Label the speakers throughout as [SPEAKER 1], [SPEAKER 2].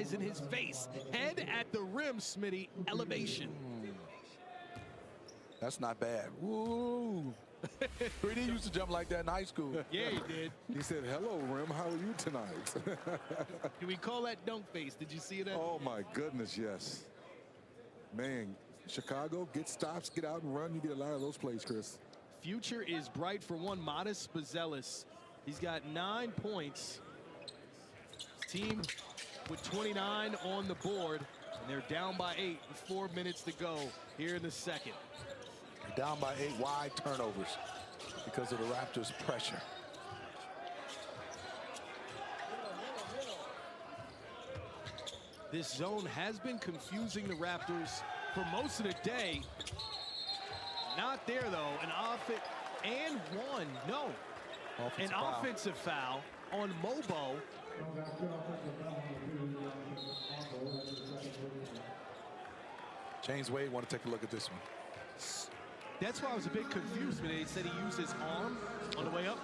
[SPEAKER 1] eyes in his face. Head at the rim, Smitty, elevation.
[SPEAKER 2] That's not bad. Woo! 3D used to jump like that in high school.
[SPEAKER 1] Yeah, he did.
[SPEAKER 3] He said, hello, Rim, how are you tonight?
[SPEAKER 1] Can we call that dunk face? Did you see that?
[SPEAKER 3] Oh, my goodness, yes. Man, Chicago, get stops, get out and run. You get a lot of those plays, Chris.
[SPEAKER 1] Future is bright for one. Modest Spazelis. He's got 9 points. His team with 29 on the board, and they're down by 8 with 4 minutes to go here in the second.
[SPEAKER 2] Down by 8 wide turnovers because of the Raptors' pressure.
[SPEAKER 1] This zone has been confusing the Raptors for most of the day. Not there, though. An offense and one. No. An offensive foul on Mobo.
[SPEAKER 2] James Wade want to take a look at this one.
[SPEAKER 1] That's why I was a bit confused when they said he used his arm on the way up.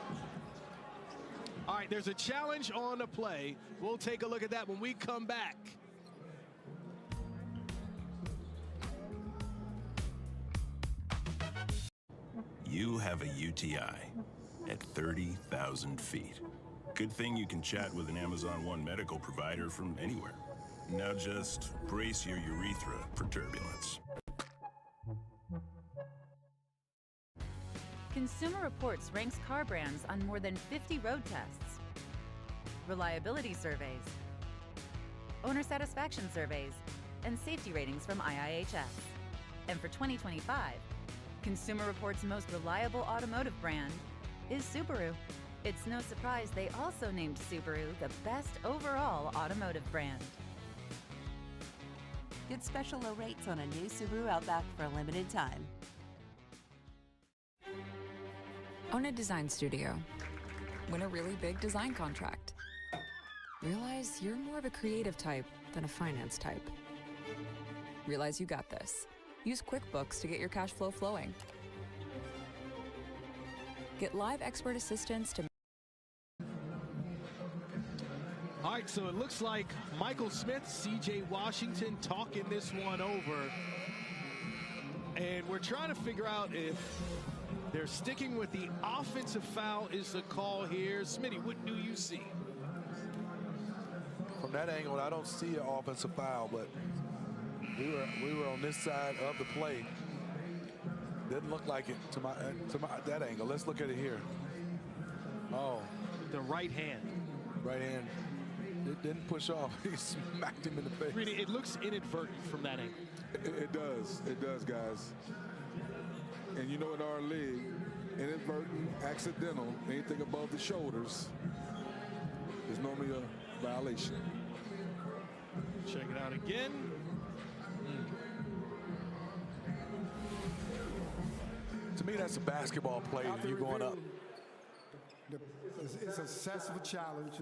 [SPEAKER 1] All right, there's a challenge on the play. We'll take a look at that when we come back.
[SPEAKER 4] You have a UTI at 30,000 feet. Good thing you can chat with an Amazon One medical provider from anywhere. Now just brace your urethra for turbulence.
[SPEAKER 5] Consumer Reports ranks car brands on more than 50 road tests, reliability surveys, owner satisfaction surveys, and safety ratings from IIHS. And for 2025, Consumer Reports' most reliable automotive brand is Subaru. It's no surprise they also named Subaru the best overall automotive brand.
[SPEAKER 6] Get special low rates on a new Subaru Outback for a limited time.
[SPEAKER 7] Own a design studio. Win a really big design contract. Realize you're more of a creative type than a finance type. Realize you got this. Use QuickBooks to get your cash flow flowing. Get live expert assistance to...
[SPEAKER 1] All right, so it looks like Michael Smith, C.J. Washington talking this one over. And we're trying to figure out if they're sticking with the offensive foul is the call here. Smitty, what do you see?
[SPEAKER 2] From that angle, I don't see an offensive foul, but we were on this side of the play. Didn't look like it to that angle. Let's look at it here. Oh,
[SPEAKER 1] the right hand.
[SPEAKER 2] Right hand. It didn't push off. He smacked him in the face.
[SPEAKER 1] Really, it looks inadvertent from that angle.
[SPEAKER 3] It does. It does, guys. And you know, in our league, inadvertent, accidental, anything above the shoulders is normally a violation.
[SPEAKER 1] Check it out again.
[SPEAKER 2] To me, that's a basketball play. You going up.
[SPEAKER 8] It's a sensible challenge.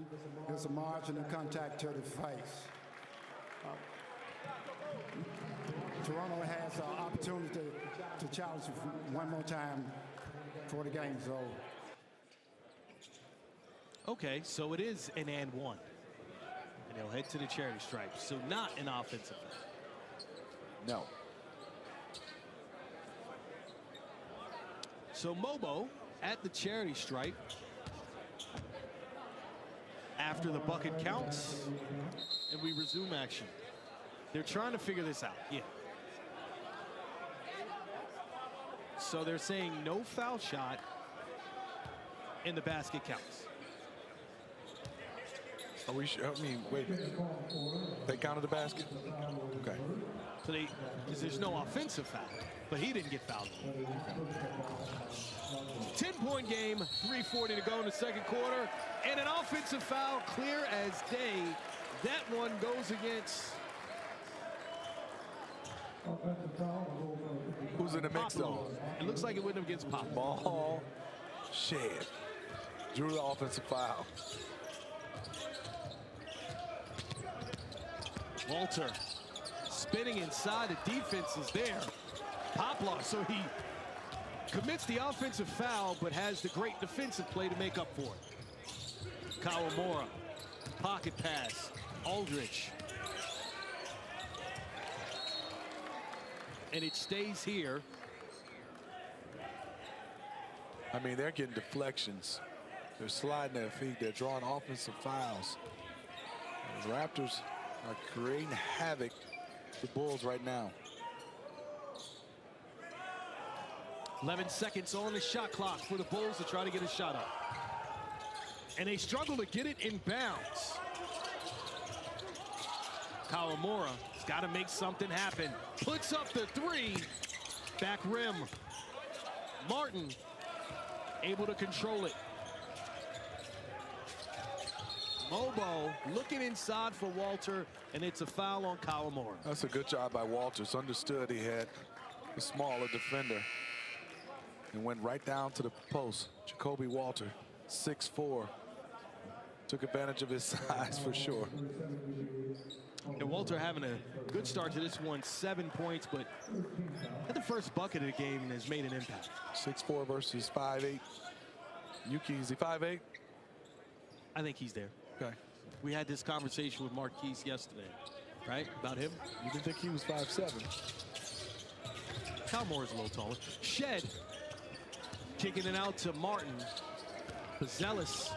[SPEAKER 8] There's a margin of contact to the face. Toronto has an opportunity to challenge one more time for the game. So,
[SPEAKER 1] okay, so it is an and one. And he'll head to the charity stripe. So not an offensive foul.
[SPEAKER 2] No.
[SPEAKER 1] So Mobo at the charity stripe. After the bucket counts, and we resume action. They're trying to figure this out. Yeah. So they're saying no foul shot, and the basket counts.
[SPEAKER 2] Are we sure? I mean, wait a minute. They counted the basket? Okay.
[SPEAKER 1] So because there's no offensive foul, but he didn't get fouled. 10-point game, 3:40 to go in the second quarter, and an offensive foul clear as day. That one goes against...
[SPEAKER 2] Who's in the mix, though?
[SPEAKER 1] It looks like it went up against Pop.
[SPEAKER 2] Ball shed. Drew the offensive foul.
[SPEAKER 1] Walter spinning inside. The defense is there. Poplar, so he commits the offensive foul, but has the great defensive play to make up for it. Kawamura, pocket pass. Aldridge and it stays here.
[SPEAKER 2] I mean, they're getting deflections. They're sliding their feet. They're drawing offensive fouls. The Raptors are creating havoc with the Bulls right now.
[SPEAKER 1] 11 seconds on the shot clock for the Bulls to try to get a shot up. And they struggle to get it in bounds. Kawamura has got to make something happen. Puts up the three. Back rim. Martin able to control it. Mobo looking inside for Walter, and it's a foul on Kawamura.
[SPEAKER 2] That's a good job by Walters. Understood he had a smaller defender and went right down to the post. Jacoby Walter, 6'4", took advantage of his size for sure.
[SPEAKER 1] And Walter having a good start to this one, 7 points, but at the first bucket of the game has made an impact.
[SPEAKER 2] 6'4" versus 5'8". Yuki, is he 5'8"?
[SPEAKER 1] I think he's there.
[SPEAKER 2] Okay.
[SPEAKER 1] We had this conversation with Marquise yesterday, right? About him.
[SPEAKER 2] You didn't think he was 5'7"?
[SPEAKER 1] Kawamura's a little taller. Shed kicking it out to Martin. Pazelis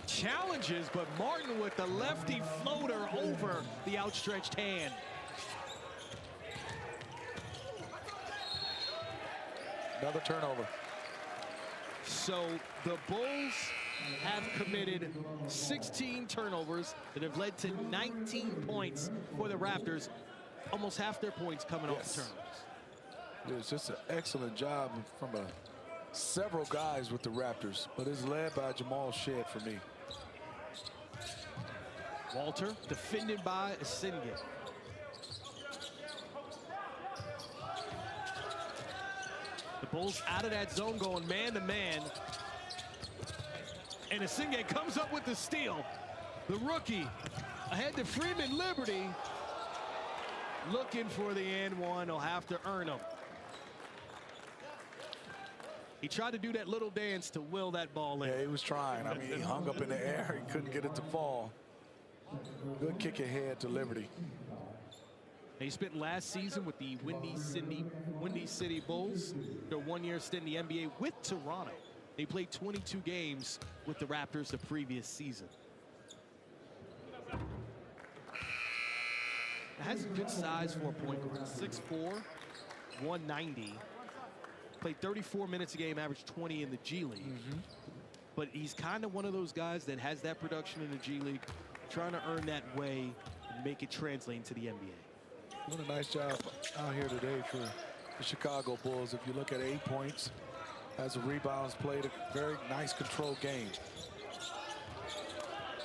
[SPEAKER 1] challenges, but Martin with the lefty floater over the outstretched hand.
[SPEAKER 2] Another turnover.
[SPEAKER 1] So the Bulls have committed 16 turnovers that have led to 19 points for the Raptors. Almost half their points coming off the turnovers.
[SPEAKER 2] It's just an excellent job from several guys with the Raptors, but it's led by Jamal Shed for me.
[SPEAKER 1] Walter defended by Asinghe. The Bulls out of that zone going man to man. And Asinghe comes up with the steal. The rookie ahead to Freeman Liberty. Looking for the and one. He'll have to earn them. He tried to do that little dance to will that ball in.
[SPEAKER 2] Yeah, he was trying. I mean, he hung up in the air. He couldn't get it to fall. Good kick ahead to Liberty.
[SPEAKER 1] He spent last season with the Windy City Bulls. Their one-year stint in the NBA with Toronto. They played 22 games with the Raptors the previous season. Has a good size for a point guard. 6'4", 190. Played 34 minutes a game, averaged 20 in the G League. But he's kind of one of those guys that has that production in the G League, trying to earn that way and make it translate into the NBA.
[SPEAKER 2] Doing a nice job out here today for the Chicago Bulls. If you look at 8 points, has a rebounds, played a very nice controlled game.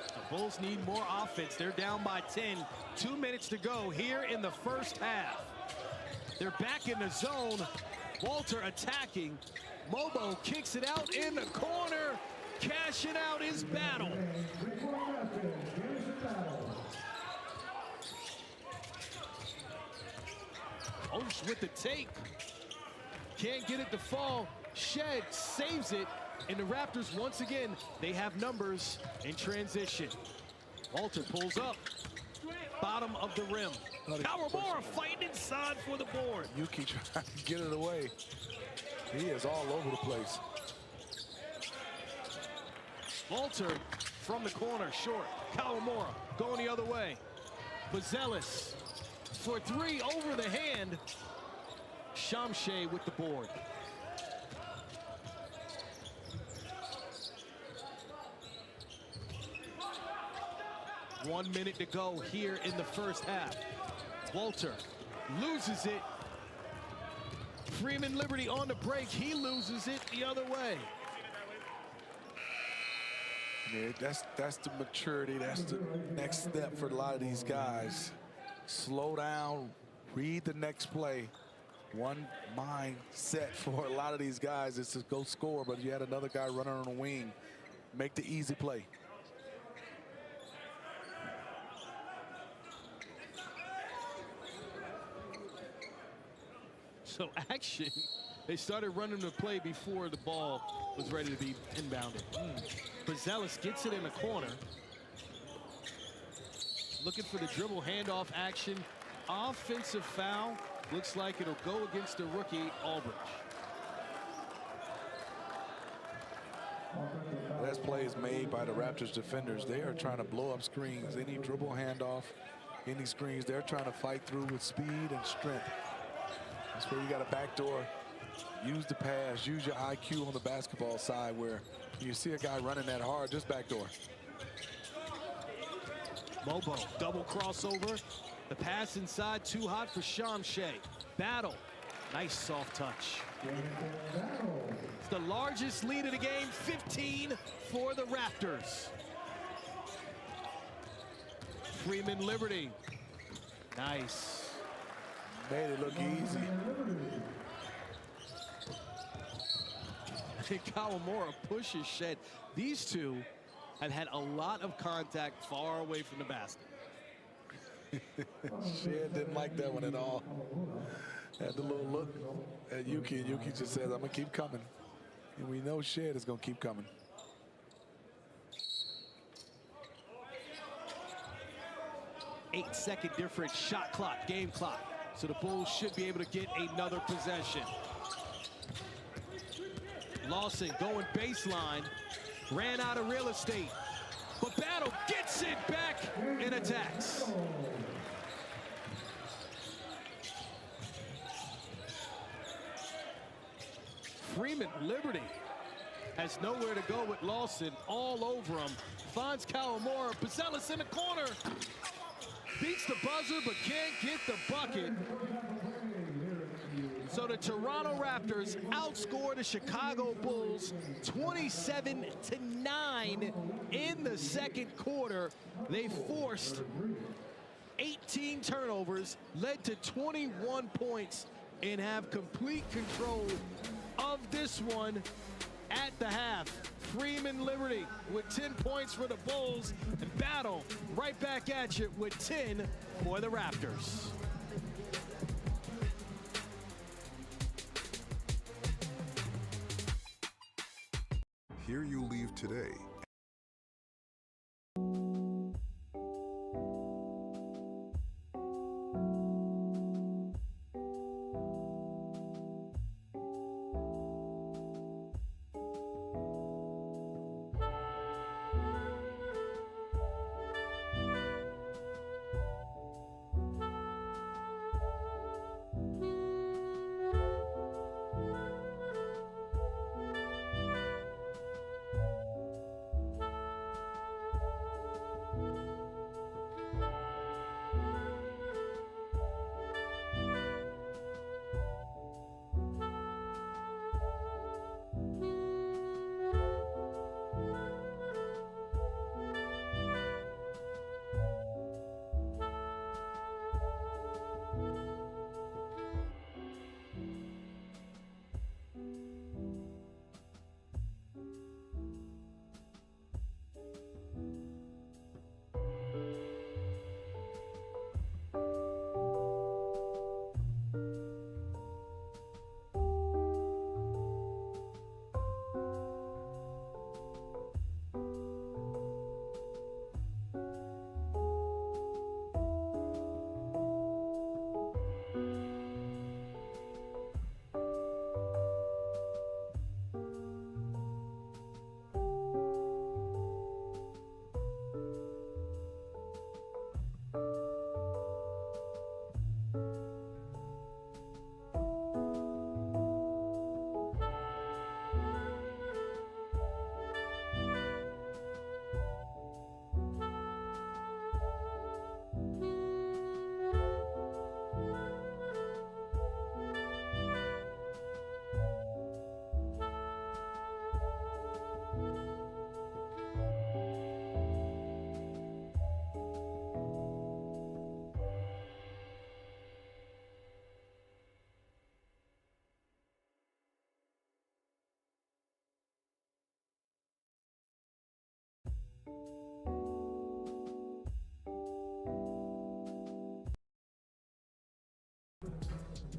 [SPEAKER 1] The Bulls need more offense. They're down by 10. 2 minutes to go here in the first half. They're back in the zone. Walter attacking. Mobo kicks it out in the corner, cashing out his battle. Osh with the take. Can't get it to fall. Shed saves it. And the Raptors, once again, they have numbers in transition. Walter pulls up. Bottom of the rim. Kawamura fighting inside for the board.
[SPEAKER 2] Yuki trying to get it away. He is all over the place.
[SPEAKER 1] Walter from the corner, short. Kawamura going the other way. Pazelis for three over the hand. Shamshay with the board. One minute to go here in the first half. Walter loses it. Freeman Liberty on the break. He loses it the other way.
[SPEAKER 2] Yeah, that's the maturity. That's the next step for a lot of these guys. Slow down, read the next play. One mindset for a lot of these guys is to go score, but you had another guy running on the wing. Make the easy play.
[SPEAKER 1] So action, they started running the play before the ball was ready to be inbounded. Pazelis gets it in the corner. Looking for the dribble handoff action. Offensive foul Looks like it'll go against the rookie, Aldridge.
[SPEAKER 2] That's plays made by the Raptors defenders. They are trying to blow up screens. Any dribble handoff, any screens, they're trying to fight through with speed and strength. That's where you got a backdoor. Use the pass, use your IQ on the basketball side, where you see a guy running that hard, just backdoor.
[SPEAKER 1] Mobo, double crossover. The pass inside, too hot for Shamshay. Battle, nice soft touch. It's the largest lead of the game, 15 for the Raptors. Freeman Liberty, nice.
[SPEAKER 2] Made it look easy.
[SPEAKER 1] Kawamura pushes Shed. These two have had a lot of contact far away from the basket.
[SPEAKER 2] Shed didn't like that one at all. Had the little look at Yuki, and Yuki just says, I'm gonna keep coming. And we know Shed is gonna keep coming.
[SPEAKER 1] Eight-second difference, shot clock, game clock. So the Bulls should be able to get another possession. Lawson going baseline, ran out of real estate, but Battle gets it back and attacks. Freeman Liberty has nowhere to go with Lawson all over him. Finds Kawamura, Bazelis in the corner. Beats the buzzer, but can't get the bucket. So the Toronto Raptors outscore the Chicago Bulls 27-9 in the second quarter. They forced 18 turnovers, led to 21 points, and have complete control of this one at the half. Freeman Liberty with 10 points for the Bulls, and Battle right back at you with 10 for the Raptors.
[SPEAKER 9] Here you leave today.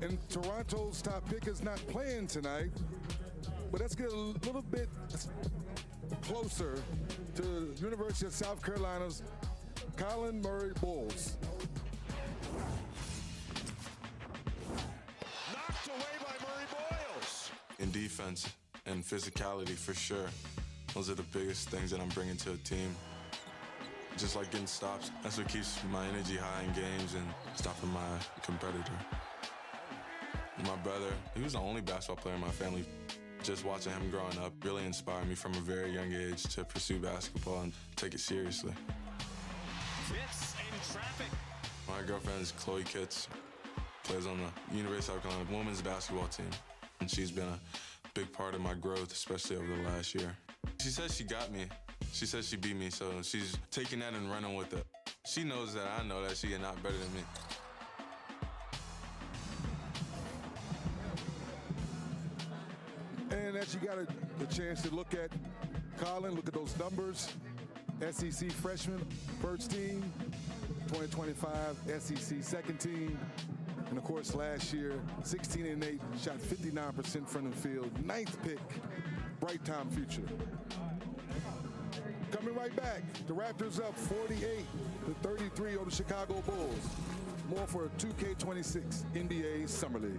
[SPEAKER 3] And Toronto's top pick is not playing tonight, but let's get a little bit closer to University of South Carolina's Colin Murray Bulls.
[SPEAKER 10] defense and physicality for sure. Those are the biggest things that I'm bringing to a team. Just like getting stops, that's what keeps my energy high in games and stopping my competitor. My brother, he was the only basketball player in my family. Just watching him growing up really inspired me from a very young age to pursue basketball and take it seriously.
[SPEAKER 11] Fits in traffic.
[SPEAKER 10] My girlfriend is Chloe Kitts, plays on the University of South Carolina women's basketball team. And she's been a big part of my growth, especially over the last year. She says she got me. She says she beat me, so she's taking that and running with it. She knows that I know that she is not better than me.
[SPEAKER 3] And as you got a chance to look at Colin, look at those numbers. SEC freshman, first team, 2025 SEC second team. And of course, last year, 16-8, shot 59% from the field. 9th pick, bright time future. Coming right back, the Raptors up 48-33 over the Chicago Bulls. More for 2K26 NBA Summer League.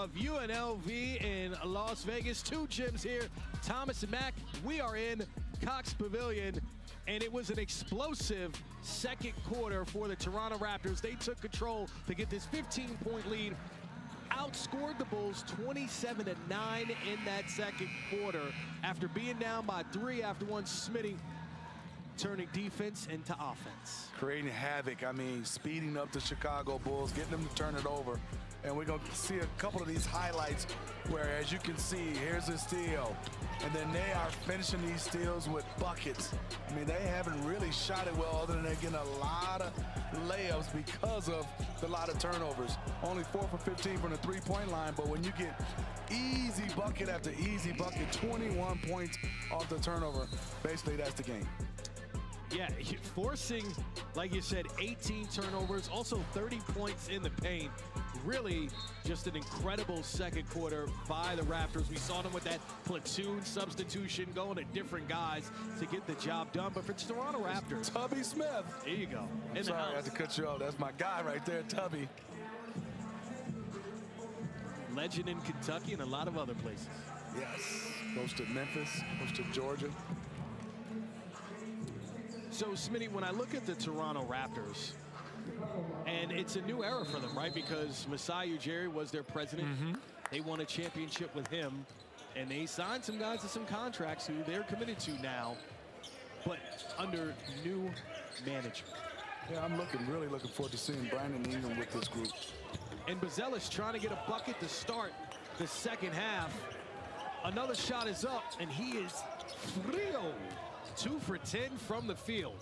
[SPEAKER 1] of UNLV in Las Vegas. Two gyms here, Thomas and Mack. We are in Cox Pavilion, and it was an explosive second quarter for the Toronto Raptors. They took control to get this 15-point lead, outscored the Bulls 27-9 in that second quarter after being down by 3 after one. Smitty turning defense into offense.
[SPEAKER 2] Creating havoc. I mean, speeding up the Chicago Bulls, getting them to turn it over. And we're going to see a couple of these highlights where, as you can see, here's a steal. And then they are finishing these steals with buckets. I mean, they haven't really shot it well other than they're getting a lot of layups because of the lot of turnovers. Only 4 for 15 from the three-point line, but when you get easy bucket after easy bucket, 21 points off the turnover, basically that's the game.
[SPEAKER 1] Yeah, forcing, like you said, 18 turnovers, also 30 points in the paint. Really just an incredible second quarter by the Raptors. We saw them with that platoon substitution, going to different guys to get the job done. But for Toronto Raptors,
[SPEAKER 2] Tubby Smith.
[SPEAKER 1] There you go.
[SPEAKER 2] Sorry, I had to cut you off. That's my guy right there, Tubby.
[SPEAKER 1] legend in Kentucky and a lot of other places.
[SPEAKER 2] Yes, coached at Memphis, coached at Georgia.
[SPEAKER 1] So, Smitty, when I look at the Toronto Raptors, and it's a new era for them, right? Because Masai Ujiri was their president. They won a championship with him, and they signed some guys to some contracts who they're committed to now, but under new management.
[SPEAKER 2] Yeah, I'm really looking forward to seeing Brandon Ingram with this group.
[SPEAKER 1] And Bazelis trying to get a bucket to start the second half. Another shot is up, and he is frio. 2 for 10 from the field.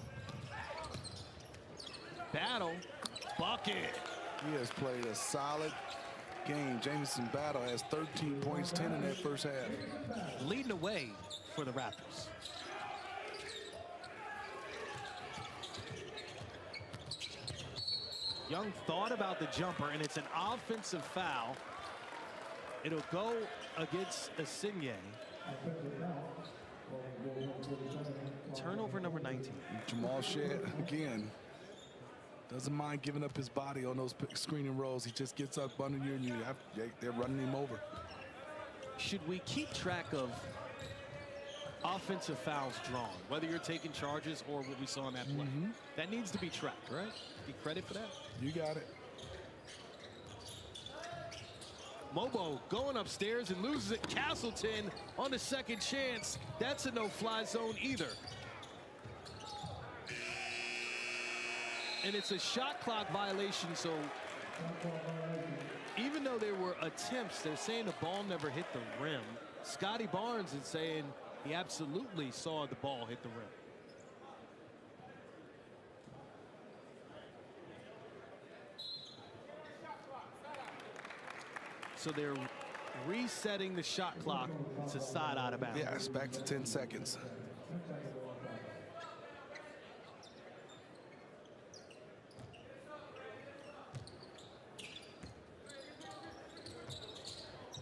[SPEAKER 1] Battle, bucket.
[SPEAKER 2] He has played a solid game. Jamison Battle has 13 points, 10 in that first half.
[SPEAKER 1] Leading the way for the Raptors. Young thought about the jumper, and it's an offensive foul. It'll go against Asinye. Turnover number 19.
[SPEAKER 2] Jamal Shead, again, doesn't mind giving up his body on those screening rolls. He just gets up under you, and they're running him over.
[SPEAKER 1] Should we keep track of offensive fouls drawn, whether you're taking charges or what we saw in that play? That needs to be tracked, right? Get credit for that.
[SPEAKER 2] You got it.
[SPEAKER 1] Mobo going upstairs and loses it. Castleton on the second chance. That's a no-fly zone either. And it's a shot clock violation, so even though there were attempts, they're saying the ball never hit the rim. Scotty Barnes is saying he absolutely saw the ball hit the rim. So they're resetting the shot clock. It's a side out of bounds.
[SPEAKER 2] Yes, back to 10 seconds.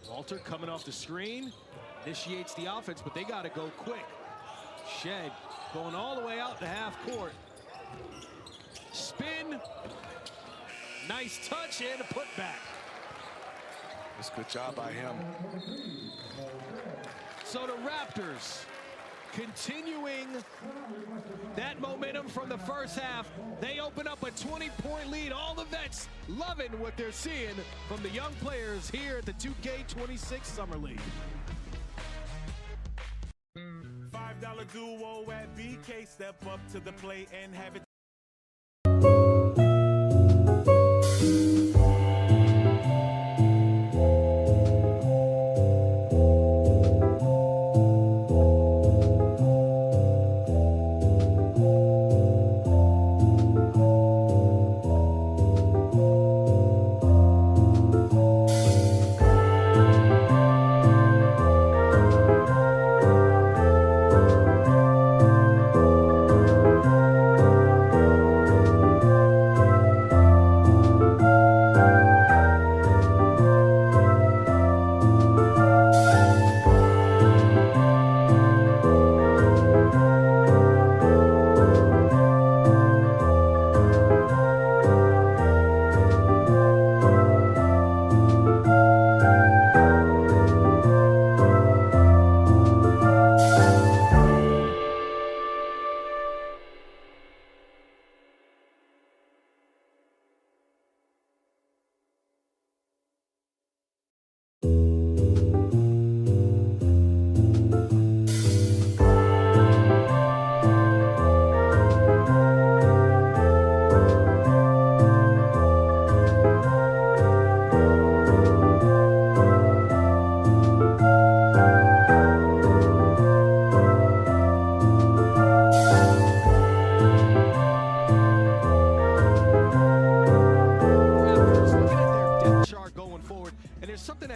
[SPEAKER 1] Walter coming off the screen, initiates the offense, but they got to go quick. Shed going all the way out to half court. Spin. Nice touch and a putback.
[SPEAKER 2] That's a good job by him.
[SPEAKER 1] So the Raptors continuing that momentum from the first half. They open up a 20-point lead. All the vets loving what they're seeing from the young players here at the 2K26 Summer League.
[SPEAKER 12] $5 duo at BK. Step up to the plate and have it.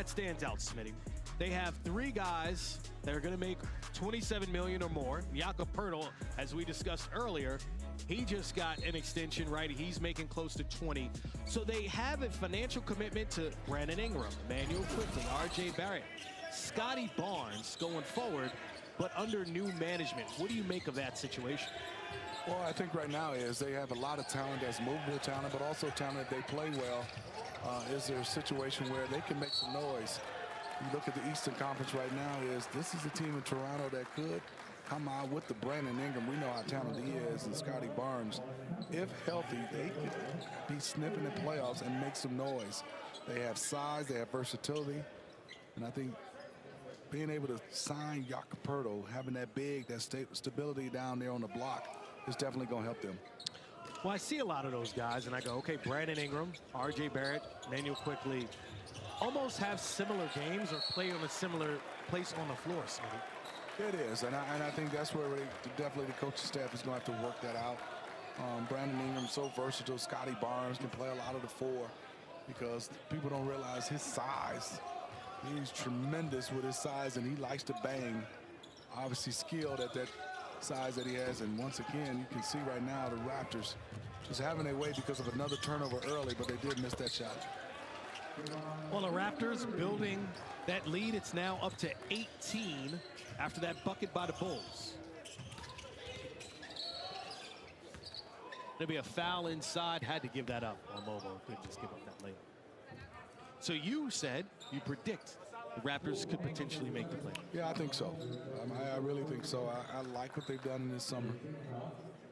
[SPEAKER 1] Stands out, Smitty. They have 3 guys that are going to make $27 million or more. Jakob Poeltl, as we discussed earlier, he just got an extension, right? He's making close to 20. So they have a financial commitment to Brandon Ingram, Emmanuel Quickly, RJ Barrett, Scotty Barnes going forward, but under new management. What do you make of that situation?
[SPEAKER 2] Well, I think right now is they have a lot of talent that's movable talent, but also talent they play well. Is there a situation where they can make some noise? You look at the Eastern Conference right now, this is a team in Toronto that could come out with the Brandon Ingram. We know how talented he is, and Scotty Barnes. If healthy, they could be sniffing the playoffs and make some noise. They have size, they have versatility, and I think being able to sign Jacoperto, having that big, that stability down there on the block, is definitely going to help them.
[SPEAKER 1] Well, I see a lot of those guys, and I go, okay, Brandon Ingram, R.J. Barrett, Manuel Quickly, almost have similar games or play on a similar place on the floor, Smitty.
[SPEAKER 2] It is, and I think that's where definitely the coaching staff is going to have to work that out. Brandon Ingram, so versatile. Scotty Barnes can play a lot of the four because people don't realize his size. He's tremendous with his size, and he likes to bang. Obviously skilled at that size that he has, and once again, you can see right now the Raptors just having their way because of another turnover early, but they did miss that shot.
[SPEAKER 1] Well, the Raptors building that lead. It's now up to 18 after that bucket by the Bulls. There'll be a foul inside. Had to give that up on Mobo. Couldn't just give up that layup. So you said you predict the Raptors could potentially make the play.
[SPEAKER 2] Yeah, I think so. I really think so. I like what they've done in this summer.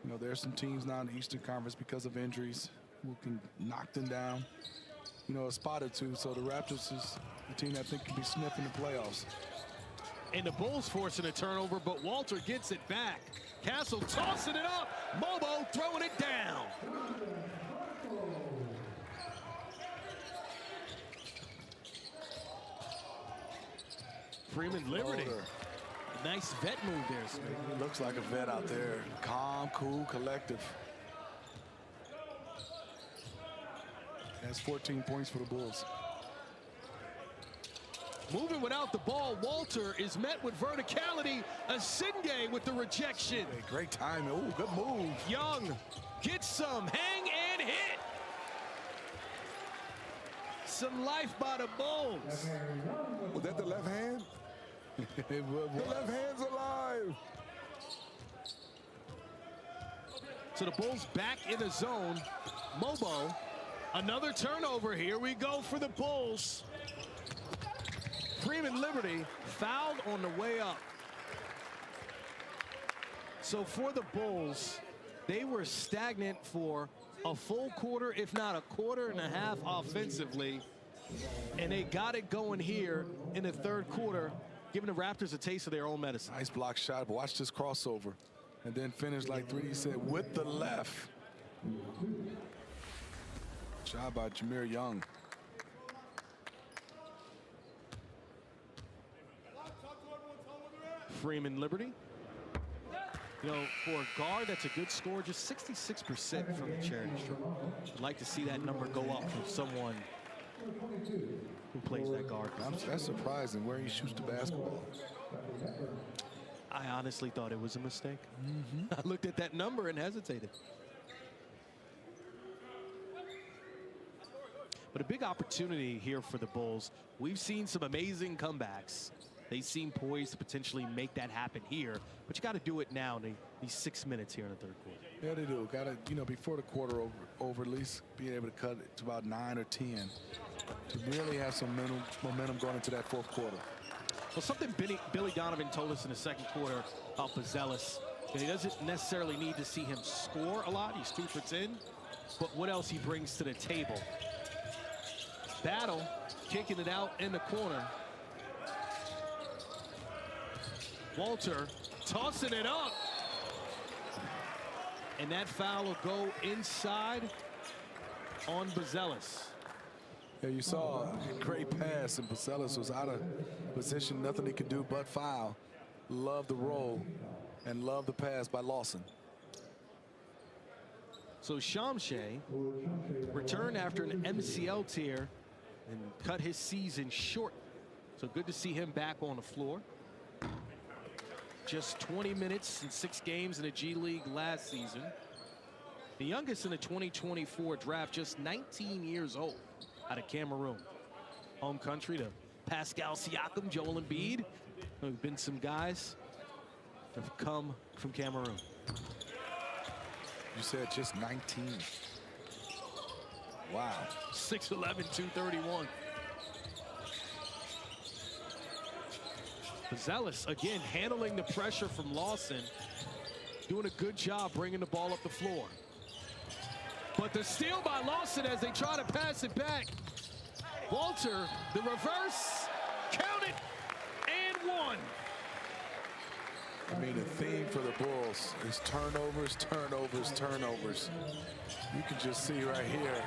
[SPEAKER 2] You know, there's some teams now in the Eastern Conference because of injuries who can knock them down. You know, a spot or two. So the Raptors is a team that I think can be sniffing the playoffs.
[SPEAKER 1] And the Bulls forcing a turnover, but Walter gets it back. Castle tossing it up. Mobo throwing it down. Freeman Liberty. Nice vet move there, Smith.
[SPEAKER 2] He looks like a vet out there. Calm, cool, collective. Has 14 points for the Bulls.
[SPEAKER 1] Moving without the ball, Walter is met with verticality. Asinde with the rejection.
[SPEAKER 2] Hey, great timing. Ooh, good move.
[SPEAKER 1] Young gets some, hang and hit. Some life by the Bulls.
[SPEAKER 3] Was that the left hand?
[SPEAKER 2] The
[SPEAKER 3] left hand's alive.
[SPEAKER 1] So the Bulls back in the zone. Mobo, another turnover. Here we go for the Bulls. Freeman Liberty fouled on the way up. So for the Bulls, they were stagnant for a full quarter, if not a quarter and a half offensively. And they got it going here in the third quarter, giving the Raptors a taste of their own medicine.
[SPEAKER 2] Nice block shot, but watch this crossover. And then finish like 3D said with the left. Shot by Jameer Young.
[SPEAKER 1] Freeman Liberty. You know, for a guard, that's a good score. Just 66% from the charity stripe. I'd like to see that number go up from someone who plays that guard.
[SPEAKER 2] That's surprising where he shoots the basketball.
[SPEAKER 1] I honestly thought it was a mistake. I looked at that number and hesitated. But a big opportunity here for the Bulls. We've seen some amazing comebacks. They seem poised to potentially make that happen here, but you got to do it now in these 6 minutes here in the third quarter.
[SPEAKER 2] Yeah, they do. Got to, you know, before the quarter over, at least being able to cut it to about 9 or 10 to really have some momentum going into that fourth quarter.
[SPEAKER 1] Well, something Billy Donovan told us in the second quarter about Buzelis. He doesn't necessarily need to see him score a lot. He's 2 for 10, but what else he brings to the table. Battle, kicking it out in the corner. Walter tossing it up. And that foul will go inside on Buzelis.
[SPEAKER 2] Yeah, you saw a great pass, and Buzelis was out of position. Nothing he could do but foul. Love the roll and love the pass by Lawson.
[SPEAKER 1] So Shamshay returned after an MCL tear and cut his season short. So good to see him back on the floor. Just 20 minutes and 6 games in the G League last season. The youngest in the 2024 draft, just 19 years old, out of Cameroon. Home country to Pascal Siakam, Joel Embiid. There have been some guys that have come from Cameroon.
[SPEAKER 2] You said just 19. Wow.
[SPEAKER 1] 6'11", 231. Zealous, again, handling the pressure from Lawson. Doing a good job bringing the ball up the floor. But the steal by Lawson as they try to pass it back. Walter, the reverse, count it, and one.
[SPEAKER 2] I mean, the theme for the Bulls is turnovers, turnovers, turnovers. You can just see right here,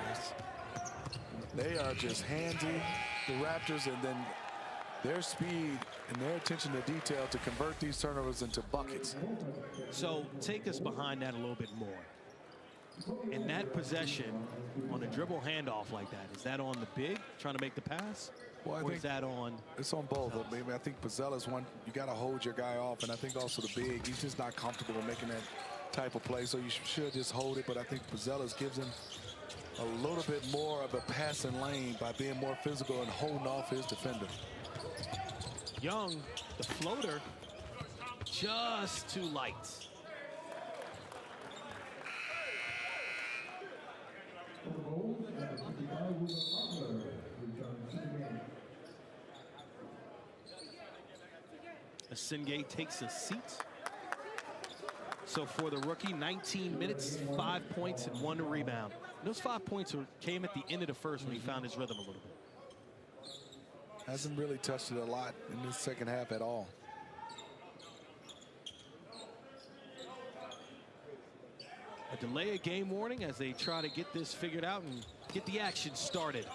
[SPEAKER 2] they are just handy, the Raptors, and then their speed and their attention to detail to convert these turnovers into buckets.
[SPEAKER 1] So take us behind that a little bit more. In that possession, on a dribble handoff like that, is that on the big trying to make the pass?
[SPEAKER 2] Well, I
[SPEAKER 1] or
[SPEAKER 2] think
[SPEAKER 1] is that on?
[SPEAKER 2] It's on both. I think Pizzella's one, you got to hold your guy off, and I think also the big, he's just not comfortable making that type of play, so you should just hold it. But I think Pizzella's gives him a little bit more of a passing lane by being more physical and holding off his defender.
[SPEAKER 1] Young, the floater, just too light. Singay takes a seat. So for the rookie, 19 minutes, 5 points, and 1 rebound. Those 5 points came at the end of the first when he found his rhythm a little bit.
[SPEAKER 2] Hasn't really touched it a lot in this second half at all.
[SPEAKER 1] A delay of game warning as they try to get this figured out and get the action started.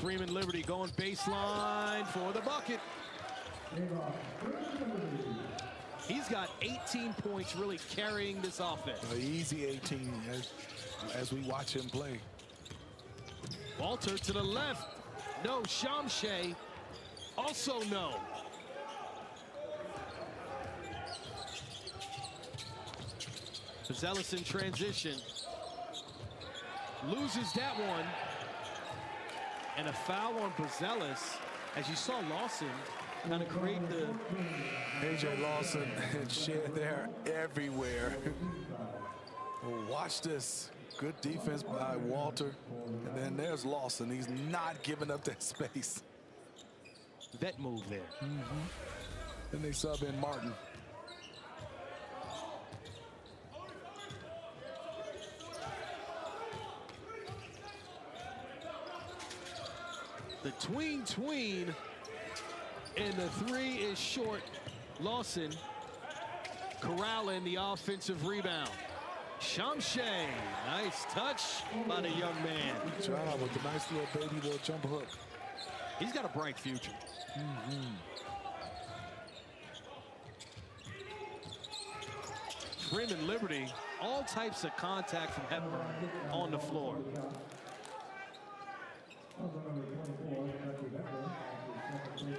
[SPEAKER 1] Freeman Liberty going baseline for the bucket. He's got 18 points really carrying this offense.
[SPEAKER 2] Easy 18 as we watch him play.
[SPEAKER 1] Walter to the left. No. Shamshay also no. Zealous in transition. Loses that one. And a foul on Bazelis, as you saw Lawson kind of create the...
[SPEAKER 2] AJ Lawson and Shed there everywhere. Watch this. Good defense by Walter. And then there's Lawson. He's not giving up that space.
[SPEAKER 1] Vet move there.
[SPEAKER 2] Then they sub in Martin.
[SPEAKER 1] The tween, and the 3 is short. Lawson corralling the offensive rebound. Shamshay, nice touch by the young man.
[SPEAKER 2] Good job with the nice little jump hook.
[SPEAKER 1] He's got a bright future. Freeman Liberty, all types of contact from Hepburn on the floor.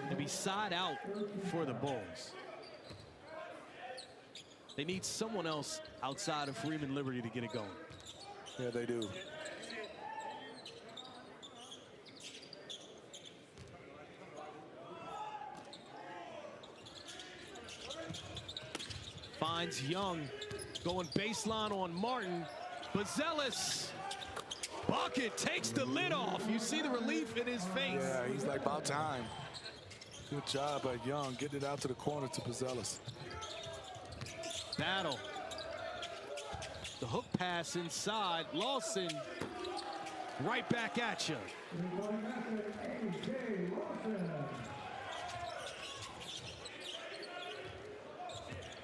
[SPEAKER 1] And be side out for the Bulls. They need someone else outside of Freeman Liberty to get it going.
[SPEAKER 2] Yeah, they do.
[SPEAKER 1] Finds Young going baseline on Martin. Bazelis. Bucket takes the lid off. You see the relief in his face.
[SPEAKER 2] Yeah, he's like, about time. Good job by Young, getting it out to the corner to Bazelis.
[SPEAKER 1] Battle. The hook pass inside. Lawson right back at you.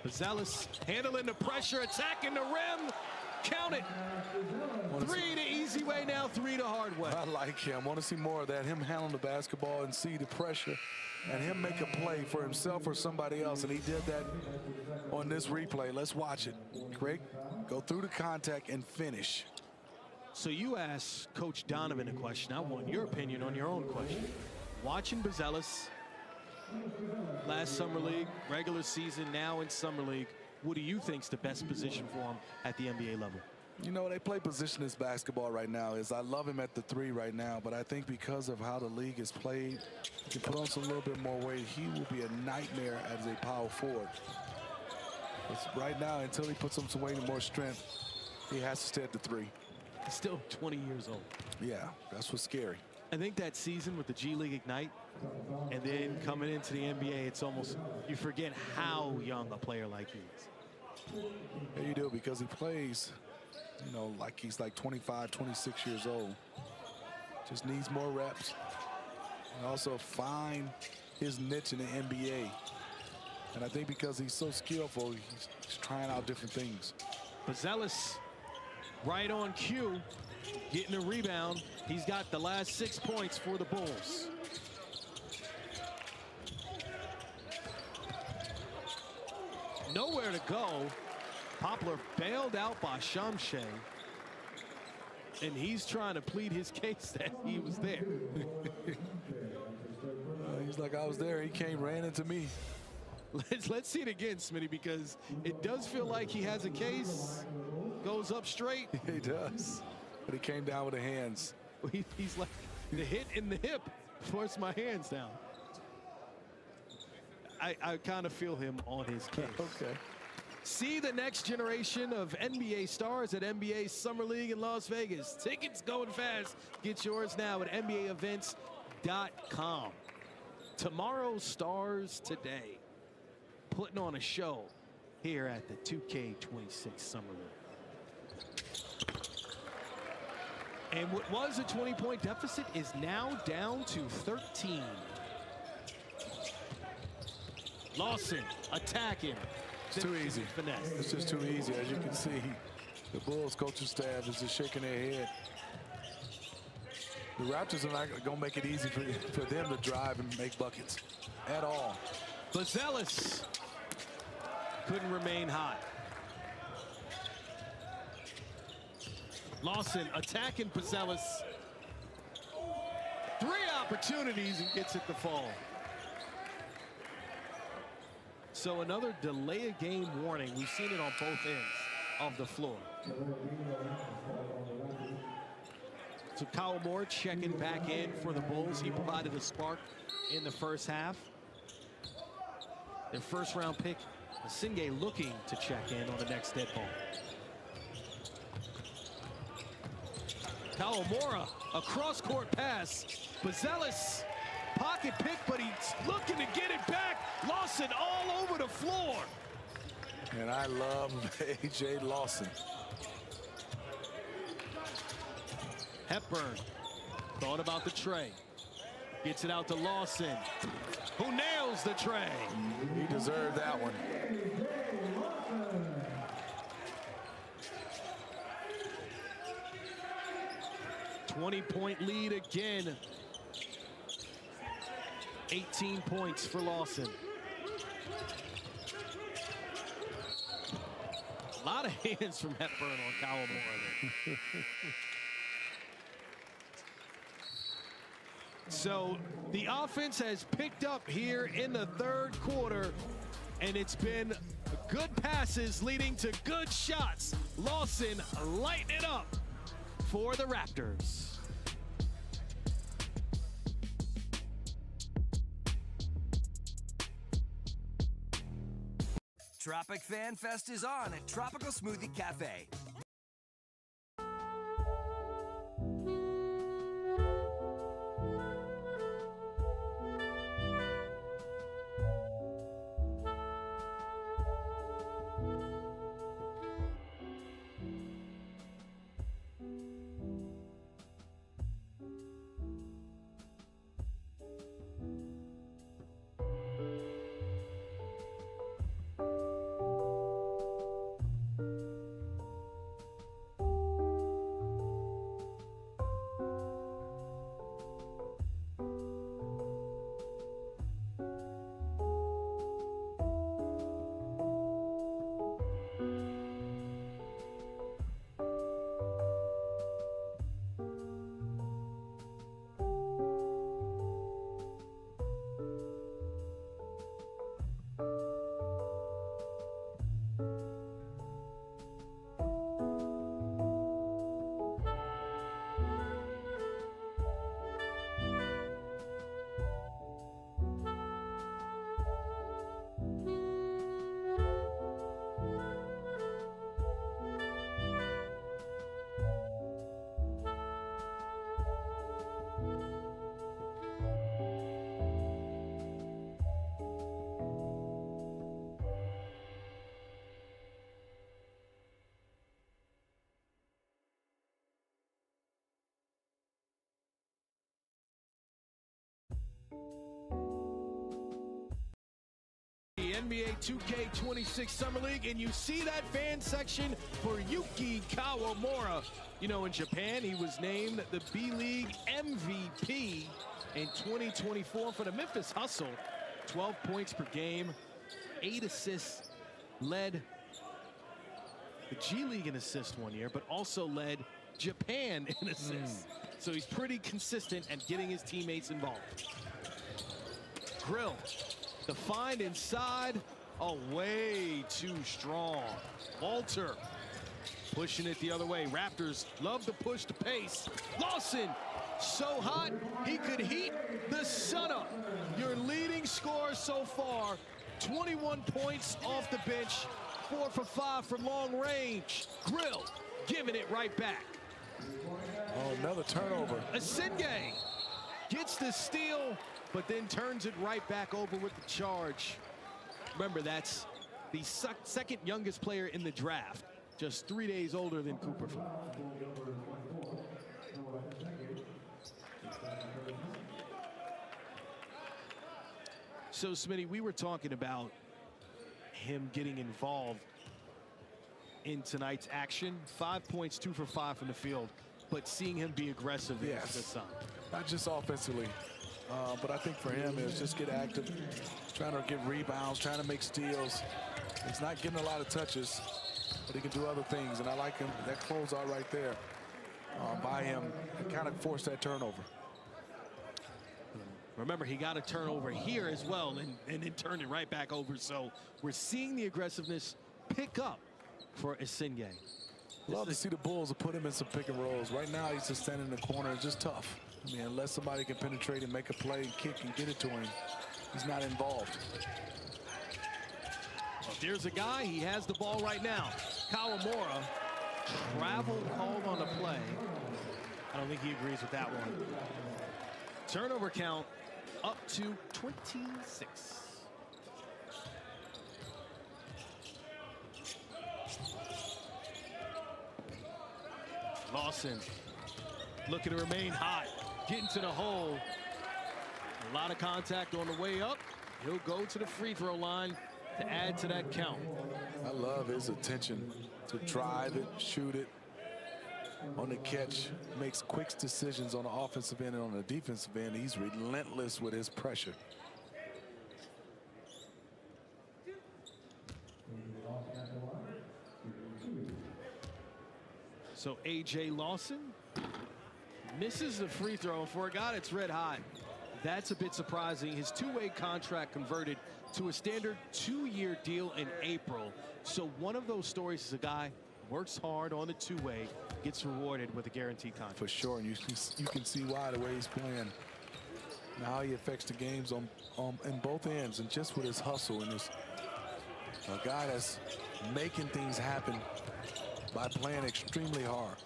[SPEAKER 1] Bazelis handling the pressure, attacking the rim. Count it. 3 the easy way now, 3 the hard way.
[SPEAKER 2] I like him. Want to see more of that. Him handling the basketball and see the pressure and him make a play for himself or somebody else. And he did that on this replay. Let's watch it. Craig, go through the contact and finish.
[SPEAKER 1] So you asked Coach Donovan a question. I want your opinion on your own question. Watching Bazelis last Summer League, regular season, now in Summer League, what do you think's the best position for him at the NBA level?
[SPEAKER 2] You know, they play positionless basketball right now. I love him at the 3 right now, but I think because of how the league is played, he can put on some little bit more weight. He will be a nightmare as a power forward. But right now, until he puts on some weight and more strength, he has to stay at the 3.
[SPEAKER 1] He's still 20 years old.
[SPEAKER 2] Yeah, that's what's scary.
[SPEAKER 1] I think that season with the G League Ignite and then coming into the NBA, it's almost, you forget how young a player like he is.
[SPEAKER 2] Yeah, you do, because he plays, you know, like he's like 25, 26 years old. Just needs more reps. And also find his niche in the NBA. And I think because he's so skillful, he's trying out different things.
[SPEAKER 1] Buzelis right on cue, getting a rebound. He's got the last 6 points for the Bulls. Nowhere to go. Poplar bailed out by Shamshay. And he's trying to plead his case that he was there.
[SPEAKER 2] He's like, I was there. He came, ran into me.
[SPEAKER 1] Let's see it again, Smitty, because it does feel like he has a case. Goes up straight.
[SPEAKER 2] He does. But he came down with the hands.
[SPEAKER 1] He's like, the hit in the hip forced my hands down. I kind of feel him on his case.
[SPEAKER 2] Okay.
[SPEAKER 1] See the next generation of NBA stars at NBA Summer League in Las Vegas. Tickets going fast. Get yours now at NBAevents.com. Tomorrow's stars today, putting on a show here at the 2K26 Summer League. And what was a 20-point deficit is now down to 13. Lawson attacking.
[SPEAKER 2] It's too easy.
[SPEAKER 1] Finesse.
[SPEAKER 2] It's just too easy. As you can see, the Bulls coaching staff is just shaking their head. The Raptors are not going to make it easy for them to drive and make buckets at all.
[SPEAKER 1] Buzelis couldn't remain hot. Lawson attacking Buzelis. 3 opportunities and gets it to fall. So another delay of game warning. We've seen it on both ends of the floor. So Kyle Moore checking back in for the Bulls. He provided a spark in the first half. Their first round pick, Singay, looking to check in on the next dead ball. Kyle Moore, a cross-court pass. Buzelis, pocket pick, but he's looking to get it back. Lawson all over the floor.
[SPEAKER 2] And I love A.J. Lawson.
[SPEAKER 1] Hepburn thought about the tray. Gets it out to Lawson, who nails the tray.
[SPEAKER 2] He deserved that one.
[SPEAKER 1] .20 lead again. 18 points for Lawson. A lot of hands from Hepburn on Kyle Moore. So the offense has picked up here in the third quarter, and it's been good passes leading to good shots. Lawson lighting it up for the Raptors.
[SPEAKER 13] Tropic Fan Fest is on at Tropical Smoothie Cafe.
[SPEAKER 1] The NBA 2K26 Summer League, and you see that fan section for Yuki Kawamura. You know, in Japan, he was named the B-League MVP in 2024 for the Memphis Hustle. 12 points per game, 8 assists, led the G League in assists one year, but also led Japan in assists. So he's pretty consistent at getting his teammates involved. Grill, the find inside, oh, way too strong. Walter pushing it the other way. Raptors love to push the pace. Lawson, so hot, he could heat the sun up. Your leading scorer so far, 21 points off the bench, 4 for 5 from long range. Grill giving it right back.
[SPEAKER 2] Oh, another turnover.
[SPEAKER 1] Asenge gets the steal, but then turns it right back over with the charge. Remember, that's the second youngest player in the draft, just 3 days older than Cooper. So, Smitty, we were talking about him getting involved in tonight's action. 5 points, 2 for 5 from the field, but seeing him be aggressive is the sign.
[SPEAKER 2] Not just offensively, but I think for him is just get active, trying to get rebounds, trying to make steals. He's not getting a lot of touches, but he can do other things, and I like him. That closeout right there by him, it kind of forced that turnover.
[SPEAKER 1] Remember, he got a turnover here as well, and then turned it right back over. So we're seeing the aggressiveness pick up for Asenge.
[SPEAKER 2] Love to see the Bulls put him in some pick and rolls. Right now, he's just standing in the corner. It's just tough. I mean, unless somebody can penetrate and make a play and kick and get it to him, he's not involved.
[SPEAKER 1] Well, there's a guy. He has the ball right now. Kawamura, travel called on the play. I don't think he agrees with that one. Turnover count up to 26. Lawson looking to remain hot, getting to the hole. A lot of contact on the way up. He'll go to the free throw line to add to that count.
[SPEAKER 2] I love his attention to drive it, shoot it. On the catch, makes quick decisions on the offensive end and on the defensive end. He's relentless with his pressure.
[SPEAKER 1] So A.J. Lawson misses the free throw. For a guy that's red hot, that's a bit surprising. His two-way contract converted to a standard 2-year deal in April. So one of those stories is a guy works hard on the two-way, gets rewarded with a guaranteed contract.
[SPEAKER 2] For sure, and you can see why the way he's playing. And how he affects the games on both ends, and just with his hustle and his a guy that's making things happen by playing extremely hard.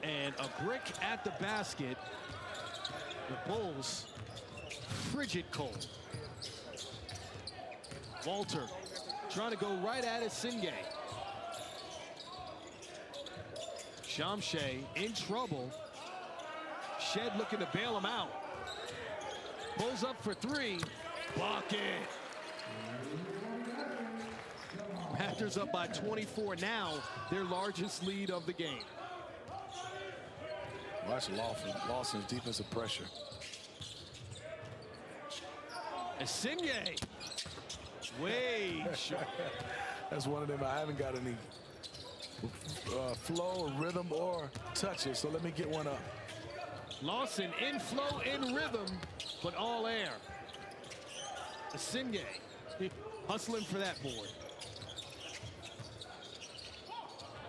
[SPEAKER 1] And a brick at the basket. The Bulls frigid cold. Walter trying to go right at Asenge. Shamshay in trouble. Shed looking to bail him out. Pulls up for 3. Bucket. Raptors up by 24 now, their largest lead of the game.
[SPEAKER 2] Watch Lawson's defensive pressure.
[SPEAKER 1] Asenge. Way short.
[SPEAKER 2] That's one of them. I haven't got any flow, rhythm, or touches, so let me get one up.
[SPEAKER 1] Lawson in flow, in rhythm, but all air. Asenge hustling for that board.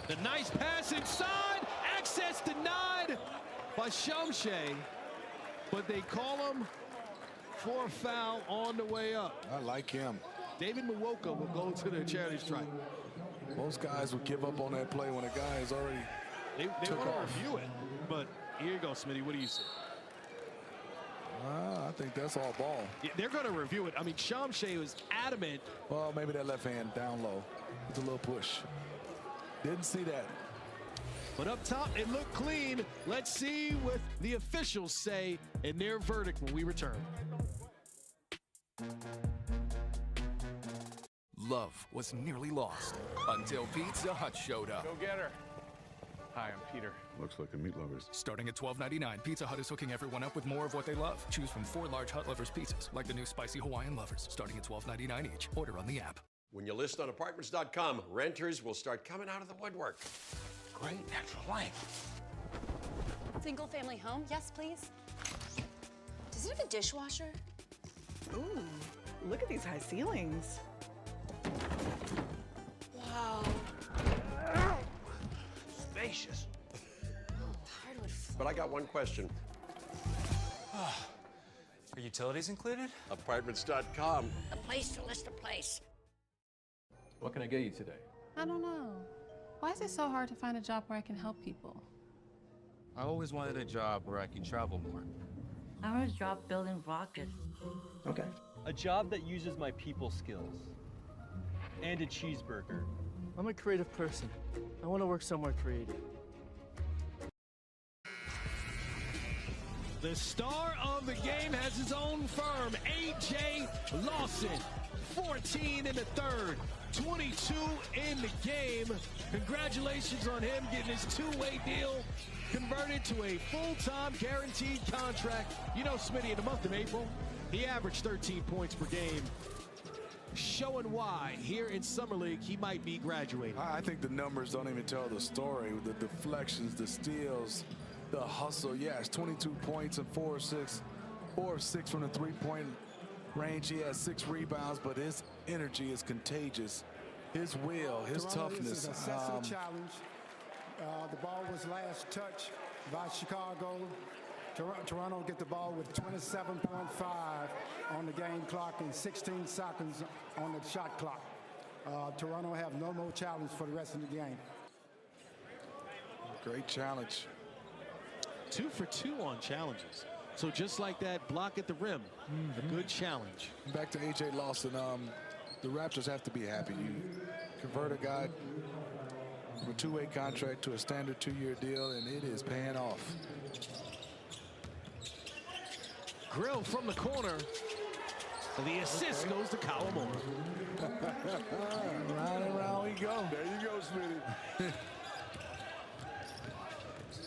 [SPEAKER 1] The nice pass inside, access denied by Shamshay, but they call him for a foul on the way up.
[SPEAKER 2] I like him.
[SPEAKER 1] David Mwoka will go to the charity strike.
[SPEAKER 2] Most guys would give up on that play when a guy is already
[SPEAKER 1] They want to review it, but here you go, Smitty. What do you say?
[SPEAKER 2] I think that's all ball.
[SPEAKER 1] Yeah, they're going to review it. I mean, Shamshay was adamant.
[SPEAKER 2] Well, maybe that left hand down low. It's a little push. Didn't see that.
[SPEAKER 1] But up top, it looked clean. Let's see what the officials say in their verdict when we return.
[SPEAKER 14] Love was nearly lost until Pizza Hut showed up.
[SPEAKER 15] Go get her. Hi, I'm Peter.
[SPEAKER 16] Looks like the meat lovers.
[SPEAKER 14] Starting at $12.99, Pizza Hut is hooking everyone up with more of what they love. Choose from 4 large Hut Lovers pizzas, like the new Spicy Hawaiian Lovers, starting at $12.99 each. Order on the app.
[SPEAKER 17] When you list on apartments.com, renters will start coming out of the woodwork.
[SPEAKER 15] Great natural light.
[SPEAKER 18] Single family home? Yes, please. Does it have a dishwasher?
[SPEAKER 19] Ooh, look at these high ceilings.
[SPEAKER 18] Wow.
[SPEAKER 17] Spacious.
[SPEAKER 18] Hardwood floor.
[SPEAKER 17] But I got one question.
[SPEAKER 20] Are utilities included?
[SPEAKER 17] Apartments.com.
[SPEAKER 18] A place to list a place.
[SPEAKER 21] What can I get you today?
[SPEAKER 22] I don't know. Why is it so hard to find a job where I can help people?
[SPEAKER 21] I always wanted a job where I can travel more.
[SPEAKER 23] I want a job building rockets.
[SPEAKER 21] Okay.
[SPEAKER 24] A job that uses my people skills. And a cheeseburger.
[SPEAKER 25] I'm a creative person. I want to work somewhere creative.
[SPEAKER 1] The star of the game has his own firm, A.J. Lawson. 14 in the third, 22 in the game. Congratulations on him getting his two-way deal converted to a full-time guaranteed contract. You know, Smitty, in the month of April, he averaged 13 points per game, showing why here in Summer League he might be graduating.
[SPEAKER 2] I think the numbers don't even tell the story. The deflections, the steals, the hustle. Yes, 22 points and 4 of 6 from the three-point range. He has 6 rebounds, but his energy is contagious. His will, his toughness.
[SPEAKER 8] This is a sensitive challenge. The ball was last touched by Chicago. Toronto get the ball with 27.5 on the game clock and 16 seconds on the shot clock. Toronto have no more challenge for the rest of the game.
[SPEAKER 2] Great challenge.
[SPEAKER 1] 2 for 2 on challenges. So just like that block at the rim, a good challenge.
[SPEAKER 2] Back to A.J. Lawson. The Raptors have to be happy. You convert a guy from a two-way contract to a standard 2-year deal, and it is paying off.
[SPEAKER 1] Grill from the corner. The assist goes to Kawamura.
[SPEAKER 2] Round and round we go.
[SPEAKER 3] There you go, Smitty.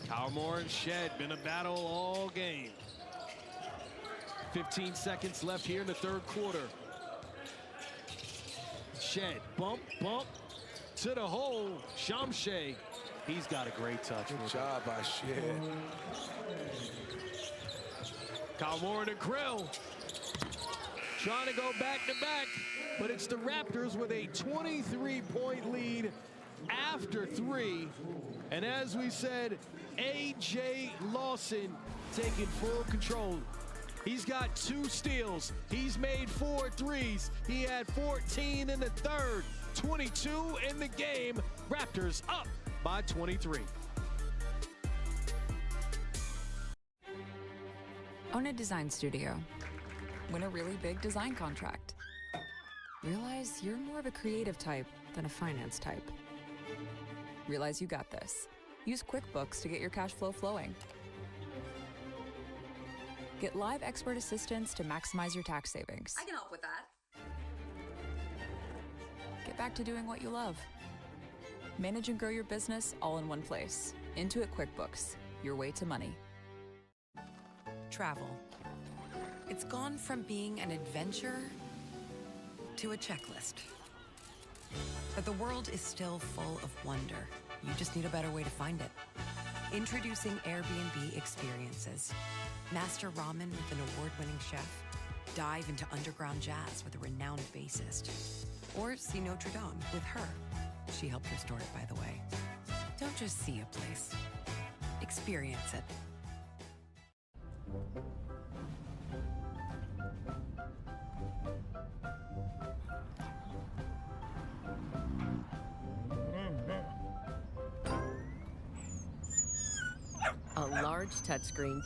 [SPEAKER 1] Kawamura and Shed been a battle all game. 15 seconds left here in the third quarter. Shed, bump to the hole. Shamshay, he's got a great touch.
[SPEAKER 2] Good job by Shed.
[SPEAKER 1] Kawamura to Grill. Trying to go back to back, but it's the Raptors with a 23-point lead after 3. And as we said, A.J. Lawson taking full control. He's got 2 steals. He's made 4 threes. He had 14 in the third, 22 in the game. Raptors up by 23.
[SPEAKER 7] Own a design studio. Win a really big design contract. Realize you're more of a creative type than a finance type. Realize you got this. Use QuickBooks to get your cash flow flowing. Get live expert assistance to maximize your tax savings.
[SPEAKER 18] I can help with that.
[SPEAKER 7] Get back to doing what you love. Manage and grow your business all in one place. Intuit QuickBooks, your way to money.
[SPEAKER 26] Travel. It's gone from being an adventure to a checklist. But the world is still full of wonder. You just need a better way to find it. Introducing Airbnb Experiences. Master ramen with an award-winning chef. Dive into underground jazz with a renowned bassist. Or see Notre Dame with her. She helped restore it, by the way. Don't just see a place. Experience it.
[SPEAKER 27] A large touchscreen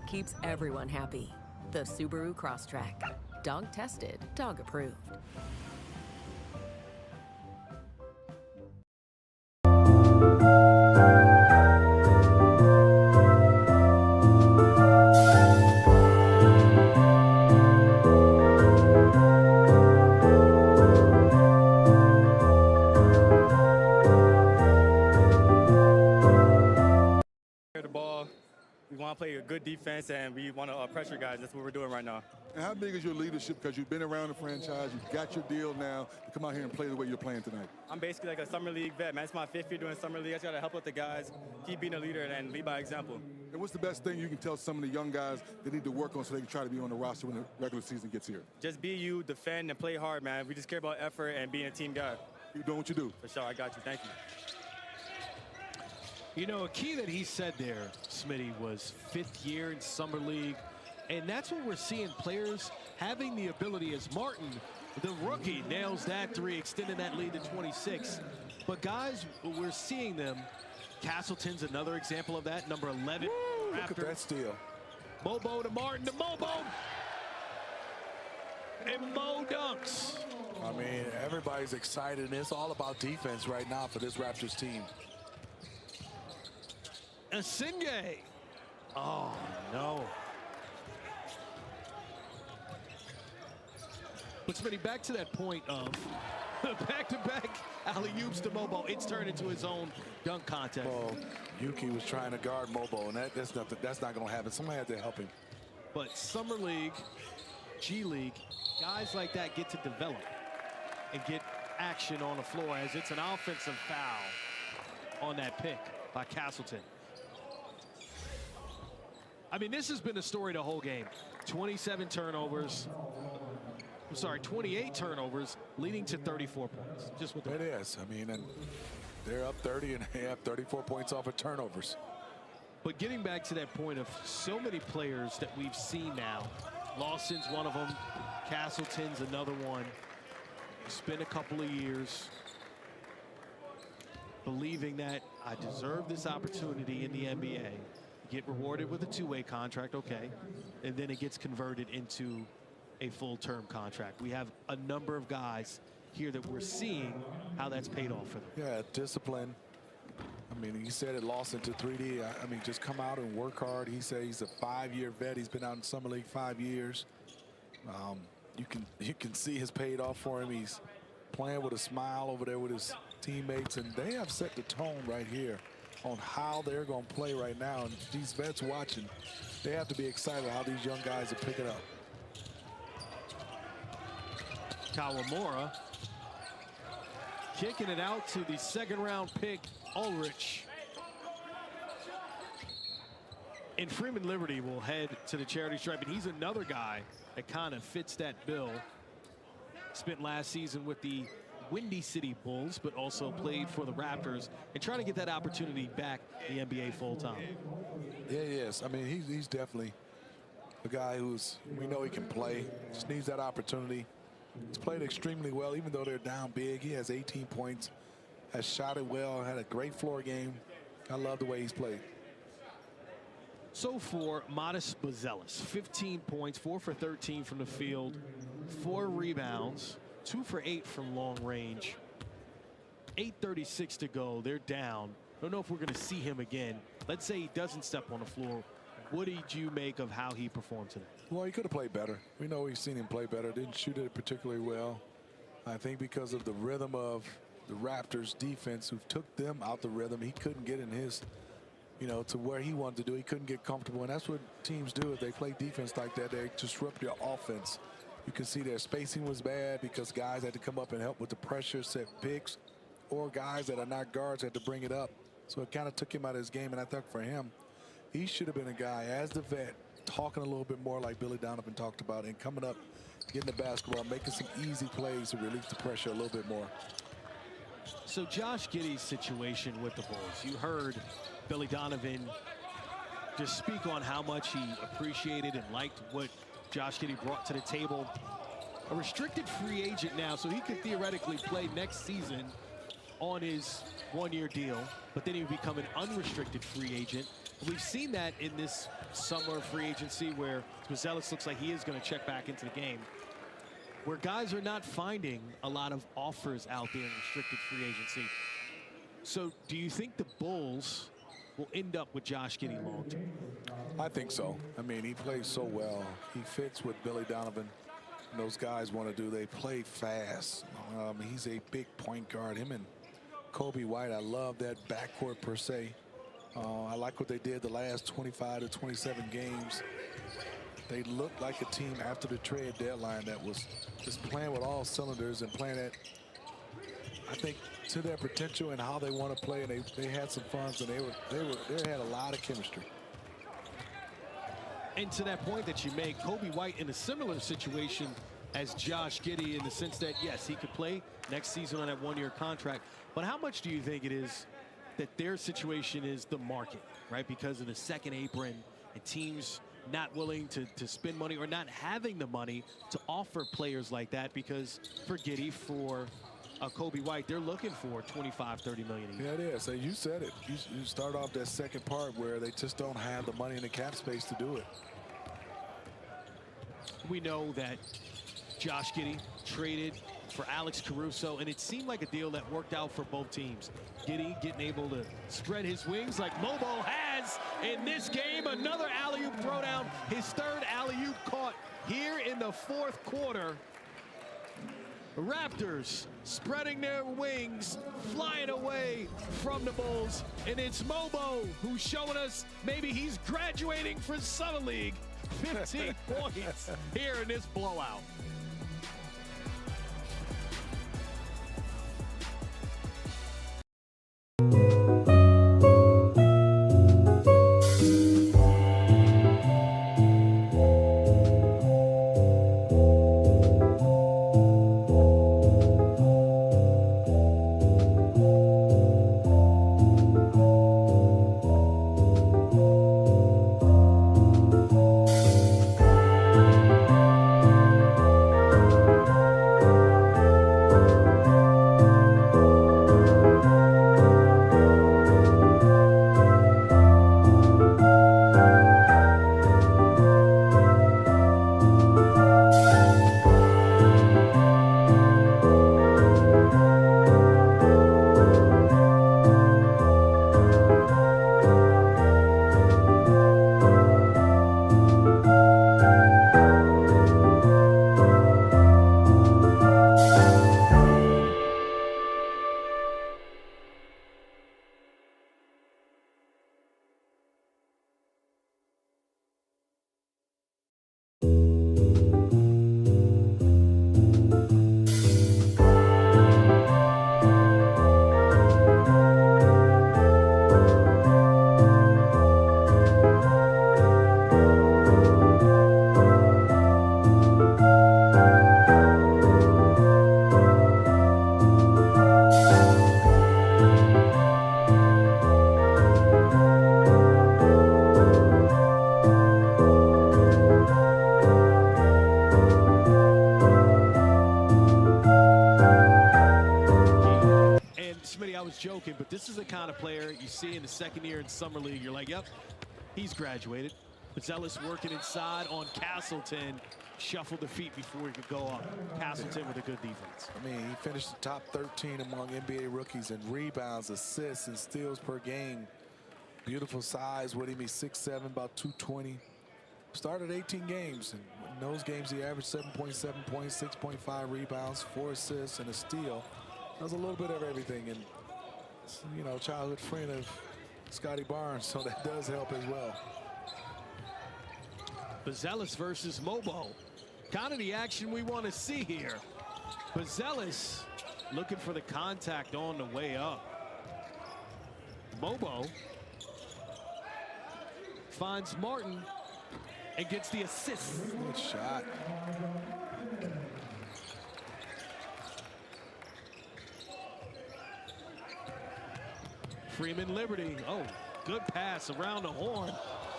[SPEAKER 27] keeps everyone happy. The Subaru Crosstrek. Dog tested, dog approved.
[SPEAKER 24] good defense, and we want to pressure guys. That's what we're doing right now.
[SPEAKER 3] And how big is your leadership? Because you've been around the franchise, you've got your deal now to come out here and play the way you're playing tonight.
[SPEAKER 24] I'm basically like a summer league vet, man. It's my 5th year doing summer league. I just got to help out the guys, keep being a leader, and lead by example.
[SPEAKER 3] And what's the best thing you can tell some of the young guys they need to work on so they can try to be on the roster when the regular season gets here?
[SPEAKER 24] Just be you, defend, and play hard, man. We just care about effort and being a team guy.
[SPEAKER 3] Keep doing what you do.
[SPEAKER 24] For sure, I got you. Thank you.
[SPEAKER 1] You know, a key that he said there, Smitty, was 5th year in summer league. And that's what we're seeing, players having the ability, as Martin, the rookie, nails that 3, extending that lead to 26. But guys, we're seeing them. Castleton's another example of that, number 11.
[SPEAKER 2] Woo, look at that steal.
[SPEAKER 1] Mobo to Martin to Mobo. And Mo dunks.
[SPEAKER 2] I mean, everybody's excited, and it's all about defense right now for this Raptors team.
[SPEAKER 1] Asinge. Oh, no. But Smitty, back to that point of back-to-back alley-oops to Mobo. It's turned into his own dunk contest.
[SPEAKER 2] Well, Yuki was trying to guard Mobo, and that's not going to happen. Somebody had to help him.
[SPEAKER 1] But Summer League, G League, guys like that get to develop and get action on the floor, as it's an offensive foul on that pick by Castleton. I mean, this has been the story the whole game. 27 turnovers. I'm sorry, 28 turnovers, leading to 34 points. Just with
[SPEAKER 2] it is. I mean, and they're up 30, and they have 34 points off of turnovers.
[SPEAKER 1] But getting back to that point of so many players that we've seen now, Lawson's one of them, Castleton's another one. It's been a couple of years believing that I deserve this opportunity in the NBA. Get rewarded with a 2-way contract, okay, and then it gets converted into a full-term contract. We have a number of guys here that we're seeing how that's paid off for them.
[SPEAKER 2] Yeah, discipline. I mean, he said it, Lawson to 3D. I mean, just come out and work hard. He said he's a 5-year vet. He's been out in Summer League 5 years. You can see it's paid off for him. He's playing with a smile over there with his teammates, and they have set the tone right here on how they're going to play right now. And these vets watching, they have to be excited how these young guys are picking up.
[SPEAKER 1] Kawamura kicking it out to the 2nd-round pick, Ulrich. And Freeman Liberty will head to the charity stripe, and he's another guy that kind of fits that bill. Spent last season with the Windy City Bulls, but also played for the Raptors, and trying to get that opportunity back in the NBA full-time.
[SPEAKER 2] Yeah, yes. I mean, he's definitely a guy who's, we know he can play, just needs that opportunity. He's played extremely well, even though they're down big. He has 18 points, has shot it well, had a great floor game. I love the way he's played.
[SPEAKER 1] So for Modest Buzelis, 15 points, 4 for 13 from the field, 4 rebounds, 2 for 8 from long range. 8:36 to go. They're down. Don't know if we're going to see him again. Let's say he doesn't step on the floor. What did you make of how he performed today?
[SPEAKER 2] Well, he could have played better. We know we've seen him play better. Didn't shoot it particularly well. I think because of the rhythm of the Raptors defense, who took them out the rhythm, he couldn't get in his, to where he wanted to do. He couldn't get comfortable, and that's what teams do. If they play defense like that, they disrupt your offense. You can see their spacing was bad because guys had to come up and help with the pressure, set picks, or guys that are not guards had to bring it up. So it kind of took him out of his game, and I thought for him, he should have been a guy, as the vet, talking a little bit more like Billy Donovan talked about, and coming up, getting the basketball, making some easy plays to relieve the pressure a little bit more.
[SPEAKER 1] So Josh Giddey's situation with the Bulls, you heard Billy Donovan just speak on how much he appreciated and liked what Josh Giddey brought to the table. A restricted free agent now, so he could theoretically play next season on his 1-year deal, but then he would become an unrestricted free agent. We've seen that in this summer free agency where Buzelis looks like he is going to check back into the game, where guys are not finding a lot of offers out there in restricted free agency. So do you think the Bulls will end up with Josh Giddey long term?
[SPEAKER 2] I think so. I mean, he plays so well. He fits what Billy Donovan and those guys want to do. They play fast. He's a big point guard. Him and Kobe White, I love that backcourt per se. I like what they did the last 25 to 27 games. They looked like a team after the trade deadline that was just playing with all cylinders and playing at, I think, to their potential and how they want to play. And they had some fun, and they had a lot of chemistry.
[SPEAKER 1] And to that point that you make, Kobe White in a similar situation as Josh Giddey in the sense that, yes, he could play next season on that one-year contract. But how much do you think it is that their situation is the market, right? Because of the second apron and teams not willing to spend money or not having the money to offer players like that, because for Giddey, for Kobe White, they're looking for 25, 30 million a year.
[SPEAKER 2] Yeah, it is. So you said it. You start off that second part where they just don't have the money in the cap space to do it.
[SPEAKER 1] We know that Josh Giddey traded for Alex Caruso, and it seemed like a deal that worked out for both teams. Giddey getting able to spread his wings like Mobo has in this game. Another alley-oop throwdown, his third alley-oop caught here in the fourth quarter. Raptors spreading their wings, flying away from the Bulls, and it's Mobo who's showing us maybe he's graduating from Summer League. 15 points here in this blowout. Joking, but this is the kind of player you see in the second year in Summer League. You're like, yep, he's graduated. Zealous working inside on Castleton. Shuffled the feet before he could go up. Castleton with a good defense.
[SPEAKER 2] I mean, he finished the top 13 among NBA rookies in rebounds, assists, and steals per game. Beautiful size with him. He's 6'7", about 220. Started 18 games, and in those games he averaged 7.7 points, 6.5 rebounds, 4 assists, and a steal. Does a little bit of everything, and you know, childhood friend of Scotty Barnes, so that does help as well.
[SPEAKER 1] Zealous versus Mobo. Kind of the action we want to see here. Zealous looking for the contact on the way up. Mobo finds Martin and gets the assist.
[SPEAKER 2] Good shot.
[SPEAKER 1] Freeman Liberty. Oh, good pass around the horn.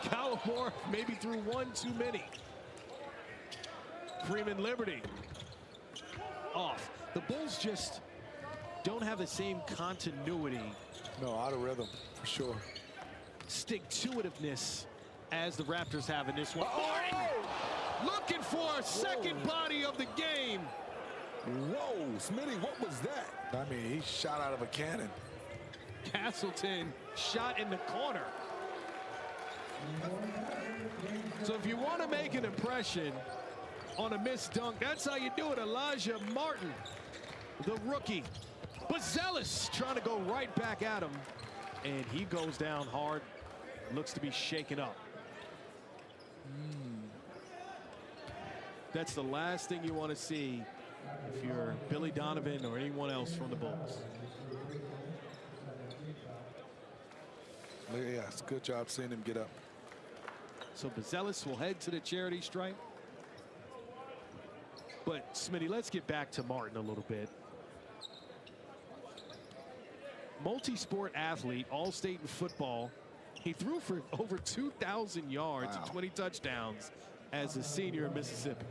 [SPEAKER 1] Gallimore maybe threw one too many. Freeman Liberty off. The Bulls just don't have the same continuity.
[SPEAKER 2] No, out of rhythm for sure.
[SPEAKER 1] Stick-to-itiveness as the Raptors have in this one. Martin looking for a second body of the game.
[SPEAKER 3] Whoa, Smitty, what was that?
[SPEAKER 2] I mean, he shot out of a cannon.
[SPEAKER 1] Castleton shot in the corner. So if you want to make an impression on a missed dunk, that's how you do it. Elijah Martin, the rookie. Zealous trying to go right back at him. And he goes down hard, looks to be shaken up. That's the last thing you want to see if you're Billy Donovan or anyone else from the Bulls.
[SPEAKER 2] Yes, good job seeing him get up.
[SPEAKER 1] So Buzelis will head to the charity stripe. But Smitty, let's get back to Martin a little bit. Multi-sport athlete, all-state in football. He threw for over 2,000 yards and 20 touchdowns as a senior in Mississippi.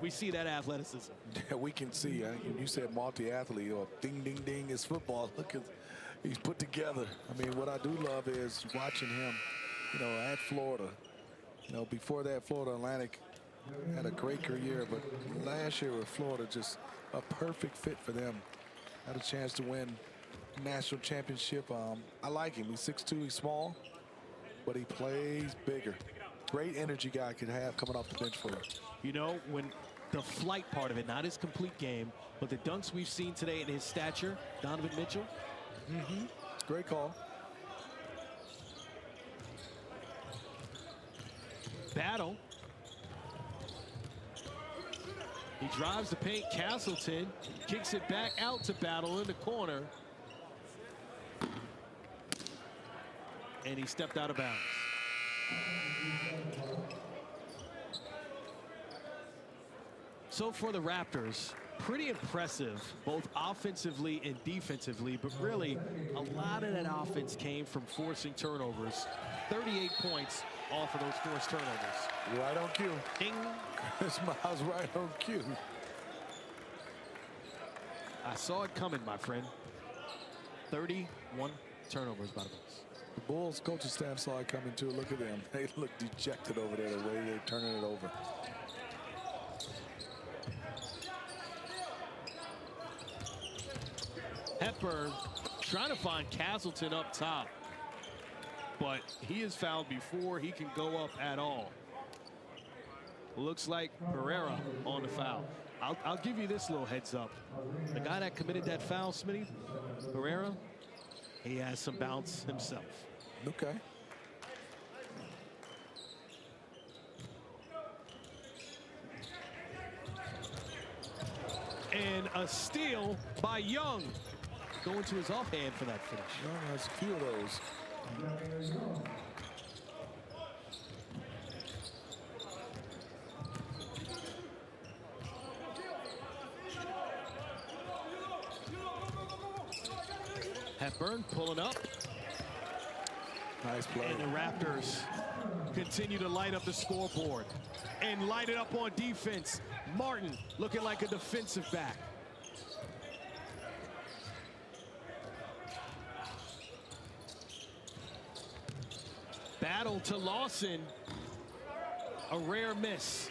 [SPEAKER 1] We see that athleticism.
[SPEAKER 2] Yeah, we can see. You said multi-athlete, or ding, ding, ding is football. Look at, he's put together. I mean, what I do love is watching him, at Florida. Before that, Florida Atlantic had a great career, but last year with Florida, just a perfect fit for them. Had a chance to win national championship. I like him. He's 6'2", he's small, but he plays bigger. Great energy guy could have coming off the bench for him.
[SPEAKER 1] When the flight part of it, not his complete game, but the dunks we've seen today in his stature, Donovan Mitchell.
[SPEAKER 2] Great call.
[SPEAKER 1] Battle. He drives the paint. Castleton kicks it back out to Battle in the corner. And he stepped out of bounds. So for the Raptors, pretty impressive, both offensively and defensively, but really a lot of that offense came from forcing turnovers. 38 points off of those forced turnovers.
[SPEAKER 2] Right on cue.
[SPEAKER 1] Ding.
[SPEAKER 2] Chris Miles right on cue.
[SPEAKER 1] I saw it coming, my friend. 31 turnovers by the Bulls.
[SPEAKER 2] The Bulls coaching staff saw it coming too. Look at them. They look dejected over there, the way they're turning it over.
[SPEAKER 1] Hepburn trying to find Castleton up top, but he is fouled before he can go up at all. Looks like Pereira on the foul. I'll give you this little heads up. The guy that committed that foul, Smitty, Pereira, he has some bounce himself.
[SPEAKER 2] Okay.
[SPEAKER 1] And a steal by Young. Going to his offhand for that finish.
[SPEAKER 2] Young has a few of those.
[SPEAKER 1] Hepburn pulling up.
[SPEAKER 2] Nice play.
[SPEAKER 1] And the Raptors continue to light up the scoreboard and light it up on defense. Martin looking like a defensive back. Battle to Lawson. A rare miss.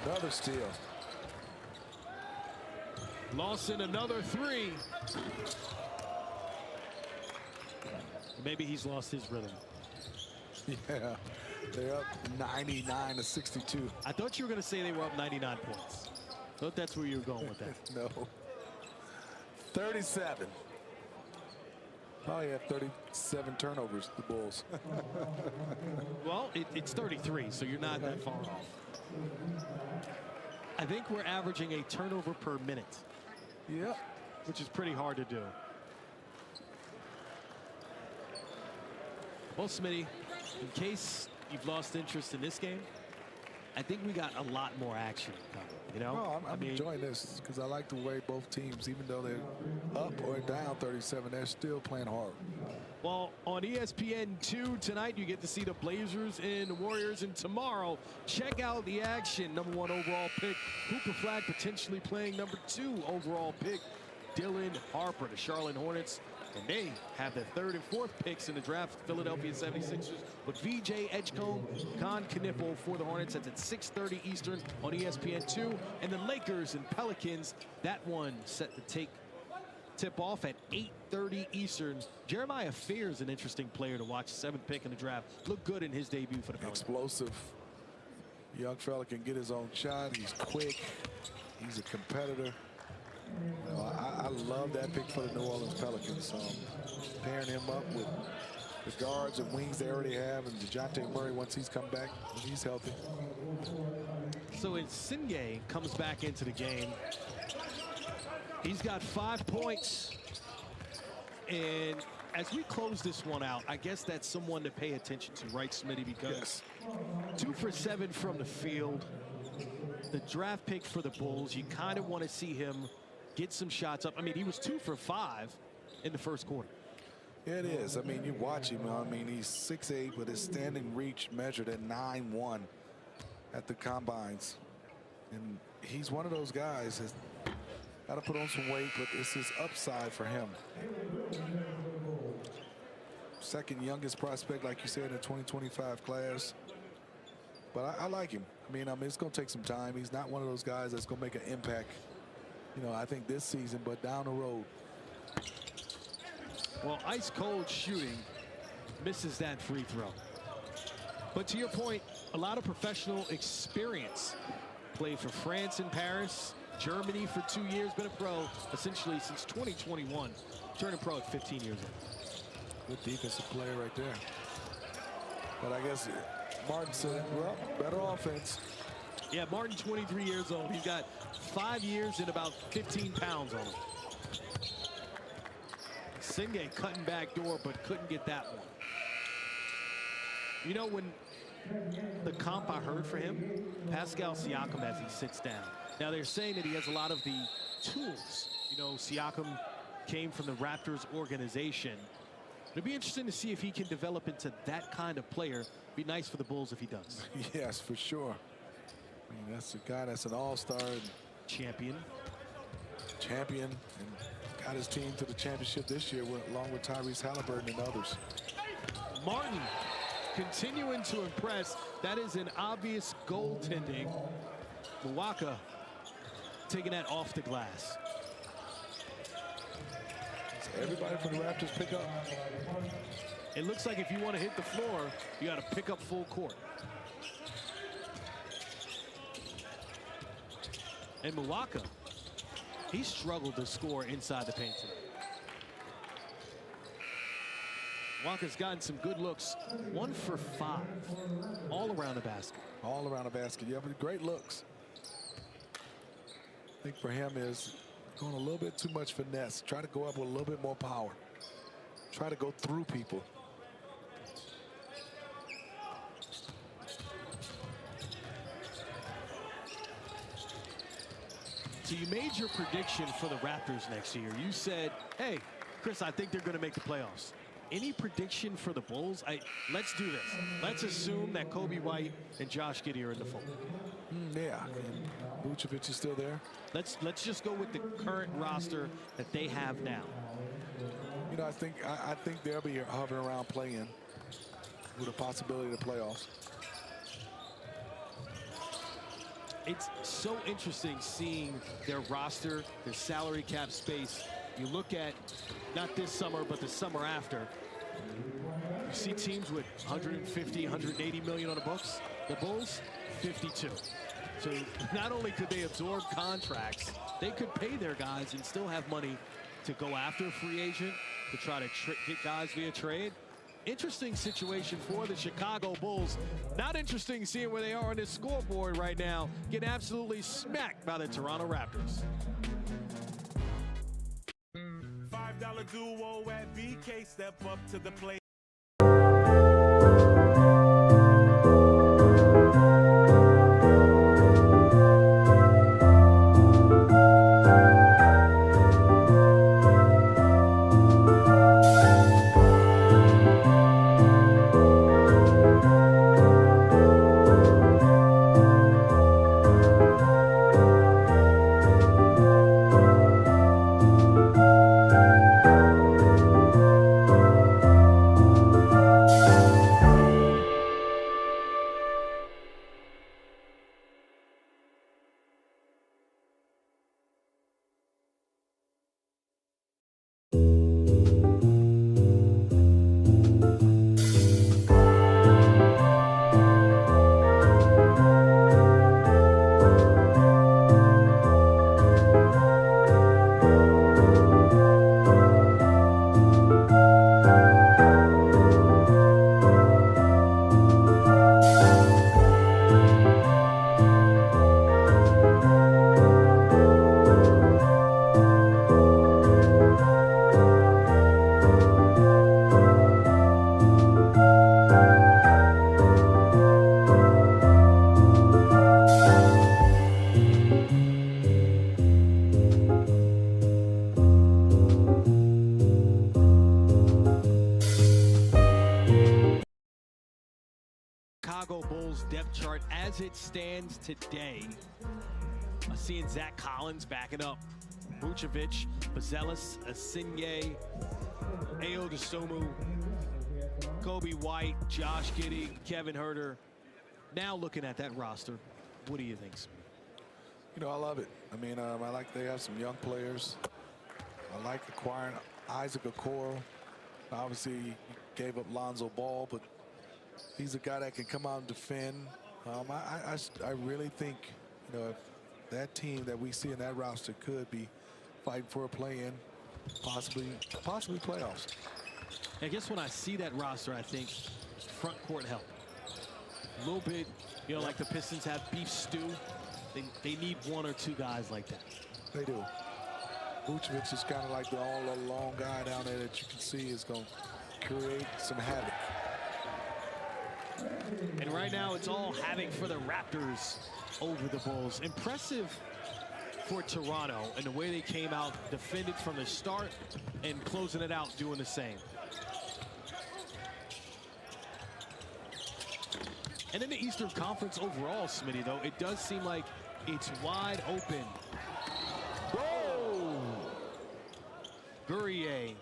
[SPEAKER 2] Another steal.
[SPEAKER 1] Lawson another three. Maybe he's lost his rhythm.
[SPEAKER 2] Yeah, they're up 99 to 62.
[SPEAKER 1] I thought you were going to say they were up 99 points. I thought that's where you were going with that.
[SPEAKER 2] No. 37. Probably have 37 turnovers, the Bulls.
[SPEAKER 1] Well, it's 33, so you're not that far off. I think we're averaging a turnover per minute.
[SPEAKER 2] Yeah.
[SPEAKER 1] Which is pretty hard to do. Well, Smitty, in case you've lost interest in this game, I think we got a lot more action coming.
[SPEAKER 2] Well, I'm enjoying this because I like the way both teams, even though they're up or down 37, they're still playing hard.
[SPEAKER 1] Well, on ESPN2 tonight, you get to see the Blazers and the Warriors. And tomorrow, check out the action. #1 overall pick, Cooper Flag potentially playing #2 overall pick, Dylan Harper, the Charlotte Hornets. And they have the 3rd and 4th picks in the draft, Philadelphia 76ers, with VJ Edgecombe, Con Knippel for the Hornets. That's at 6:30 Eastern on ESPN2. And the Lakers and Pelicans, that one set to tip off at 8:30 Eastern. Jeremiah Fear is an interesting player to watch, 7th pick in the draft. Looked good in his debut for the Pelicans.
[SPEAKER 2] Explosive. Young fella can get his own shot. He's quick. He's a competitor. I love that pick for the New Orleans Pelicans. Pairing him up with the guards and wings they already have, and DeJounte Murray once he's come back, when he's healthy.
[SPEAKER 1] So Insigne comes back into the game. He's got 5 points. And as we close this one out, I guess that's someone to pay attention to, right, Smitty? Because 2 for 7 from the field. The draft pick for the Bulls, you kind of want to see him get some shots up. I mean, he was 2 for 5 in the first quarter.
[SPEAKER 2] Yeah, it is. I mean, you watch him. I mean, he's 6'8", but his standing reach measured at 9'1" at the combines. And he's one of those guys that's got to put on some weight, but it's his upside for him. Second youngest prospect, like you said, in the 2025 class. But I like him. I mean, it's going to take some time. He's not one of those guys that's going to make an impact, you know, I think this season, but down the road.
[SPEAKER 1] Well, ice cold shooting, misses that free throw. But to your point, a lot of professional experience. Played for France and Paris, Germany for 2 years, been a pro essentially since 2021, turning pro at 15 years old.
[SPEAKER 2] Good defensive player right there. But I guess Martin said, well, better offense.
[SPEAKER 1] Yeah, Martin, 23 years old. He's got 5 years and about 15 pounds on him. Insigne cutting back door, but couldn't get that one. You know, when the comp I heard for him, Pascal Siakam as he sits down. Now they're saying that he has a lot of the tools. You know, Siakam came from the Raptors organization. It'll be interesting to see if he can develop into that kind of player. Be nice for the Bulls if he does.
[SPEAKER 2] Yes, for sure. I mean, that's a guy that's an all-star.
[SPEAKER 1] Champion,
[SPEAKER 2] and got his team to the championship this year along with Tyrese Halliburton and others.
[SPEAKER 1] Martin continuing to impress. That is an obvious goaltending. Milwaukee taking that off the glass.
[SPEAKER 2] So everybody from the Raptors pick up.
[SPEAKER 1] It looks like if you want to hit the floor, you got to pick up full court. And Milwaukee, he struggled to score inside the paint tonight. Milwaukee's gotten some good looks. 1 for 5, all around the basket.
[SPEAKER 2] All around the basket, yeah, but great looks. I think for him is going a little bit too much finesse. Try to go up with a little bit more power. Try to go through people.
[SPEAKER 1] So you made your prediction for the Raptors next year. You said, hey, Chris, I think they're going to make the playoffs. Any prediction for the Bulls? Let's do this. Let's assume that Kobe White and Josh Giddey are in the fold.
[SPEAKER 2] Yeah, and Vucevic is still there.
[SPEAKER 1] Let's just go with the current roster that they have now.
[SPEAKER 2] You know, I think they'll be hovering around play-in with a possibility of the playoffs.
[SPEAKER 1] It's so interesting seeing their roster, their salary cap space. You look at not this summer, but the summer after. You see teams with 150, 180 million on the books. The Bulls, 52. So not only could they absorb contracts, they could pay their guys and still have money to go after a free agent, to try to get guys via trade. Interesting situation for the Chicago Bulls. Not interesting seeing where they are on this scoreboard right now. Getting absolutely smacked by the Toronto Raptors.
[SPEAKER 12] $5 duo at BK, step up to the plate.
[SPEAKER 1] Raptors depth chart as it stands today. Seeing Zach Collins backing up Vucevic, Bazelis, Asinye, Ayo Dosunmu, Kobe White, Josh Giddey, Kevin Huerter. Now looking at that roster, what do you think?
[SPEAKER 2] You know, I love it. I mean, I like they have some young players. I like acquiring Isaac Okoro. Obviously, he gave up Lonzo Ball, but he's a guy that can come out and defend. I really think, you know, if that team that we see in that roster could be fighting for a play-in, possibly playoffs.
[SPEAKER 1] I guess when I see that roster, I think front court help. A little bit, you know, like the Pistons have beef stew. They need one or two guys like that.
[SPEAKER 2] They do. Vucevic is kind of like the all-alone guy down there that you can see is going to create some havoc.
[SPEAKER 1] And right now, it's all havoc for the Raptors over the Bulls. Impressive for Toronto and the way they came out, defended from the start, and closing it out, doing the same. And in the Eastern Conference overall, Smitty, though, it does seem like it's wide open. Whoa! Guerrier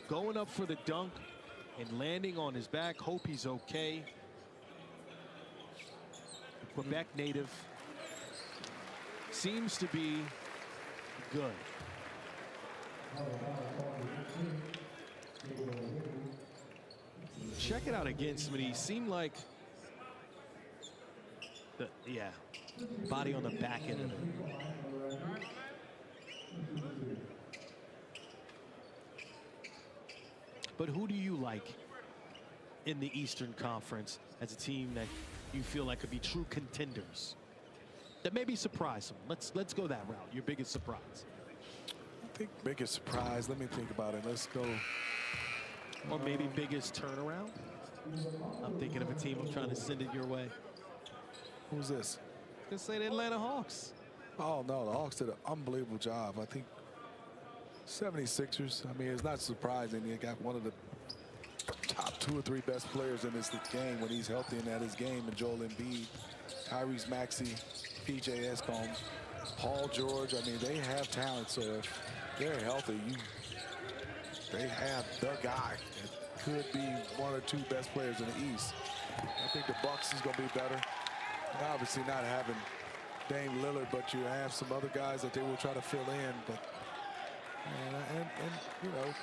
[SPEAKER 1] going up for the dunk and landing on his back. Hope he's okay. Quebec native. Seems to be good. Check it out again, Smitty. Seemed like body on the back end of it. But who do you like in the Eastern Conference as a team that you feel like could be true contenders? That maybe surprise them. Let's go that route. Your biggest surprise.
[SPEAKER 2] I think biggest surprise. Let me think about it. Let's go.
[SPEAKER 1] Or maybe biggest turnaround. I'm thinking of a team. I'm trying to send it your way.
[SPEAKER 2] Who's this?
[SPEAKER 1] Let's say the Atlanta Hawks.
[SPEAKER 2] Oh no, the Hawks did an unbelievable job. I think 76ers. I mean, it's not surprising. They got one of the top 2 or 3 best players in this game when he's healthy and at his game, and Joel Embiid, Tyrese Maxey, PJ Escombe, Paul George. I mean, they have talent, so if they're healthy, they have the guy that could be 1 or 2 best players in the East. I think the Bucks is going to be better. Obviously not having Dame Lillard, but you have some other guys that they will try to fill in. But and you know,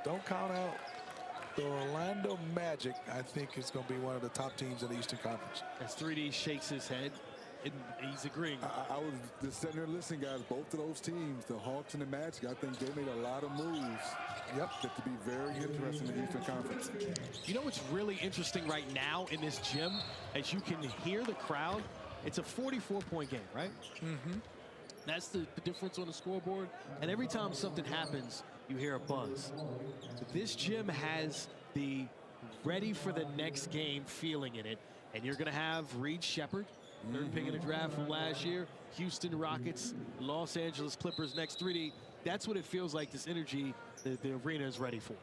[SPEAKER 2] don't count out the Orlando Magic. I think is going to be one of the top teams in the Eastern Conference.
[SPEAKER 1] As 3D shakes his head, he's agreeing.
[SPEAKER 3] I was just sitting there listening, guys. Both of those teams, the Hawks and the Magic, I think they made a lot of moves. Yep, that to be very interesting in the Eastern Conference.
[SPEAKER 1] You know what's really interesting right now in this gym, as you can hear the crowd, it's a 44-point game, right?
[SPEAKER 2] Mm-hmm.
[SPEAKER 1] That's the difference on the scoreboard. And every time something happens, you hear a buzz. This gym has the ready for the next game feeling in it. And you're going to have Reed Shepherd, third pick in the draft from last year, Houston Rockets, Los Angeles Clippers next. 3D. That's what it feels like, this energy the arena is ready for.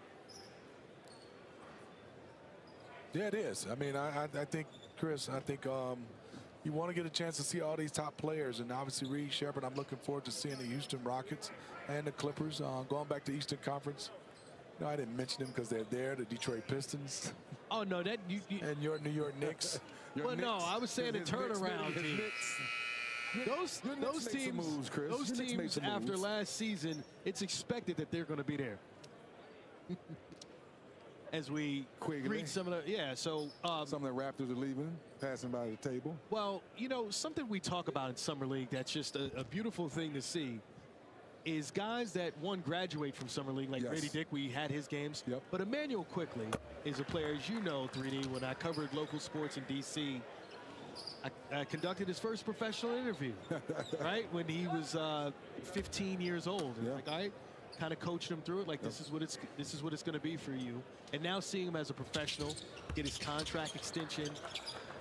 [SPEAKER 2] Yeah, it is. I mean, I think, Chris, you want to get a chance to see all these top players, and obviously Reed Shepherd, I'm looking forward to seeing the Houston Rockets and the Clippers. Going back to Eastern Conference, you know, I didn't mention them because they're there, the Detroit Pistons.
[SPEAKER 1] Oh, no, that you
[SPEAKER 2] and your New York Knicks.
[SPEAKER 1] Well, no, I was saying the turnaround team. Those teams after last season, it's expected that they're going to be there. As we read some of the, some of
[SPEAKER 3] the Raptors are leaving, passing by the table.
[SPEAKER 1] Well, you know, something we talk about in Summer League that's just a beautiful thing to see is guys that, one, graduate from Summer League, like Grady Dick, we had his games.
[SPEAKER 3] Yep.
[SPEAKER 1] But Emmanuel Quickly is a player, as you know, 3D, when I covered local sports in D.C., I conducted his first professional interview, right? When he was 15 years old. Yeah. Like, I kind of coached him through it. Like, this is what it's going to be for you. And now seeing him as a professional, get his contract extension,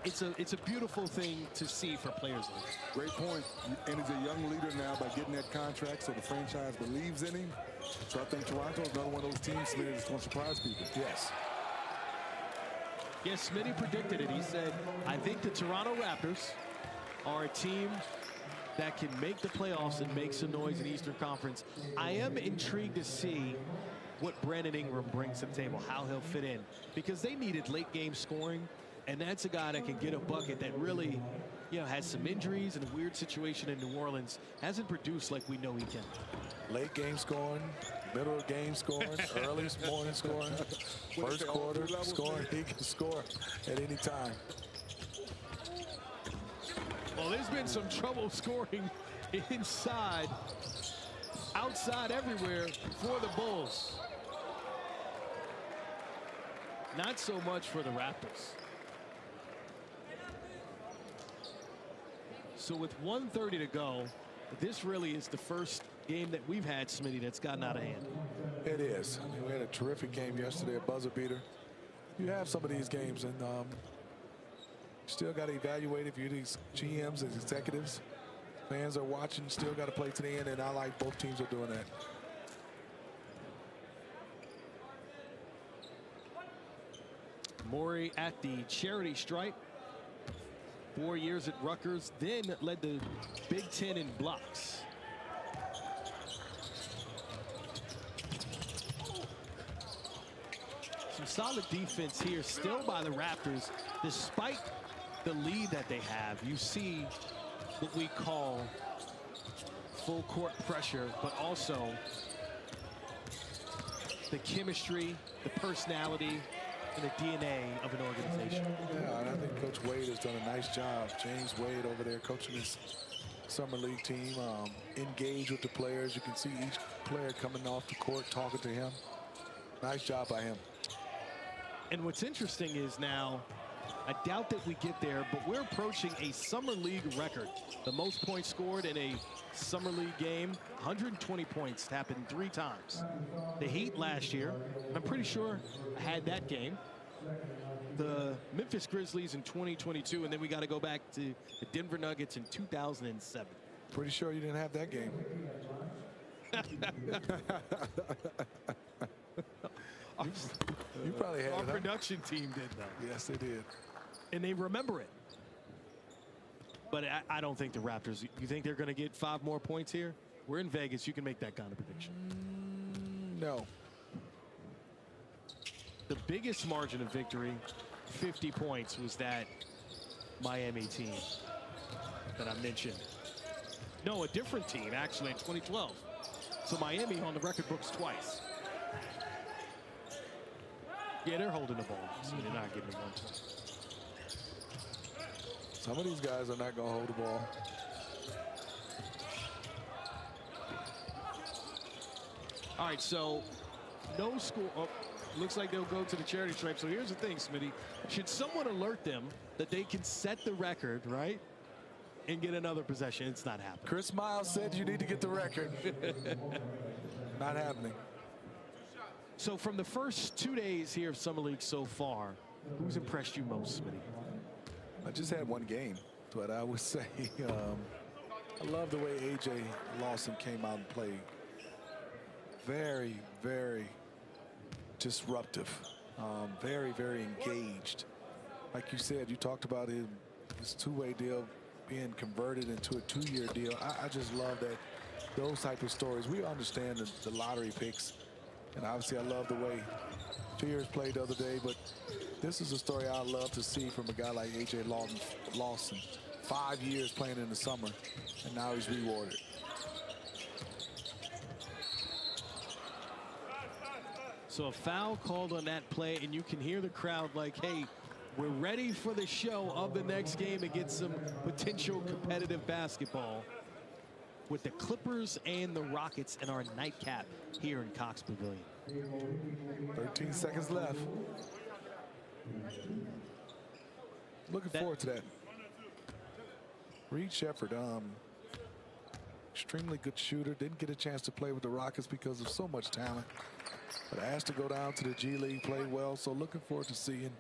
[SPEAKER 1] it's a beautiful thing to see for players like that.
[SPEAKER 3] Great point. And he's a young leader now by getting that contract, so the franchise believes in him. So I think Toronto is another one of those teams that's going to surprise people.
[SPEAKER 2] Yes.
[SPEAKER 1] Yes, Smitty predicted it. He said, I think the Toronto Raptors are a team that can make the playoffs and make some noise in the Eastern Conference. I am intrigued to see what Brandon Ingram brings to the table, how he'll fit in, because they needed late game scoring, and that's a guy that can get a bucket that really, has some injuries and a weird situation in New Orleans. Hasn't produced like we know he can.
[SPEAKER 2] Late game scoring, middle of game scoring, early morning scoring, first quarter scoring. He can score at any time.
[SPEAKER 1] Well, there's been some trouble scoring inside, outside, everywhere for the Bulls. Not so much for the Raptors. So with 1:30 to go, this really is the first game that we've had, Smitty, that's gotten out of hand.
[SPEAKER 2] It is. I mean, we had a terrific game yesterday, a buzzer beater. You have some of these games, and still got to evaluate if you're these GMs and executives. Fans are watching, still got to play to the end, and I like both teams are doing that.
[SPEAKER 1] Morey at the charity stripe. 4 years at Rutgers, then led the Big Ten in blocks. Some solid defense here still by the Raptors. Despite the lead that they have, you see what we call full court pressure, but also the chemistry, the personality, and the DNA of an organization.
[SPEAKER 2] Yeah, and I think Coach Wade has done a nice job. James Wade over there coaching his summer league team, engaged with the players. You can see each player coming off the court talking to him. Nice job by him.
[SPEAKER 1] And what's interesting is now, I doubt that we get there, but we're approaching a summer league record. The most points scored in a summer league game, 120 points, happened 3 times. The Heat last year, I'm pretty sure I had that game. The Memphis Grizzlies in 2022, and then we got to go back to the Denver Nuggets in 2007.
[SPEAKER 2] Pretty sure you didn't have that game. You probably had
[SPEAKER 1] Our
[SPEAKER 2] it,
[SPEAKER 1] production team did, though.
[SPEAKER 2] Yes, they did.
[SPEAKER 1] And they remember it. But I don't think the Raptors, you think they're going to get 5 more points here? We're in Vegas. You can make that kind of prediction.
[SPEAKER 2] No.
[SPEAKER 1] The biggest margin of victory, 50 points, was that Miami team that I mentioned. No, a different team, actually, in 2012. So Miami on the record books twice. Yeah, they're holding the ball, so they're not getting 1 point.
[SPEAKER 2] Some of these guys are not going to hold the ball.
[SPEAKER 1] All right, so no score. Oh, looks like they'll go to the charity stripe. So here's the thing, Smitty. Should someone alert them that they can set the record, right, and get another possession? It's not happening.
[SPEAKER 2] Chris Miles said you need to get the record. Not happening.
[SPEAKER 1] So from the first 2 days here of Summer League so far, who's impressed you most, Smitty?
[SPEAKER 2] I just had 1 game, but I would say I love the way A.J. Lawson came out and played. Very, very disruptive. Very, very engaged. Like you said, you talked about his 2-way deal being converted into a 2-year deal. I just love that, those type of stories. We understand the lottery picks. And obviously, I love the way Fears played the other day, but this is a story I love to see from a guy like A.J. Lawson. 5 years playing in the summer, and now he's rewarded.
[SPEAKER 1] So a foul called on that play, and you can hear the crowd like, hey, we're ready for the show of the next game and get some potential competitive basketball with the Clippers and the Rockets in our nightcap here in Cox Pavilion.
[SPEAKER 2] 13 seconds left. Looking forward to that. Reed Shepherd, extremely good shooter. Didn't get a chance to play with the Rockets because of so much talent. But asked to go down to the G League, played well. So looking forward to seeing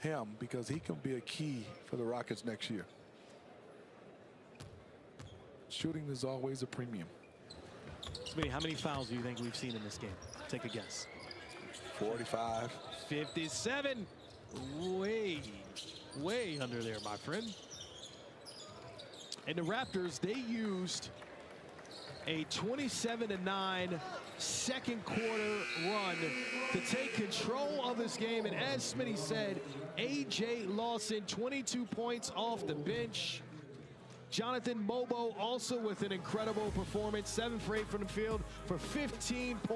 [SPEAKER 2] him because he can be a key for the Rockets next year. Shooting is always a premium.
[SPEAKER 1] Smitty, how many fouls do you think we've seen in this game? Take a guess.
[SPEAKER 2] 45.
[SPEAKER 1] 57. way under there, my friend. And the Raptors, they used a 27-9 second quarter run to take control of this game. And as Smitty said, A.J. Lawson, 22 points off the bench. Jonathan Mobo also with an incredible performance, 7 for 8 from the field for 15 points.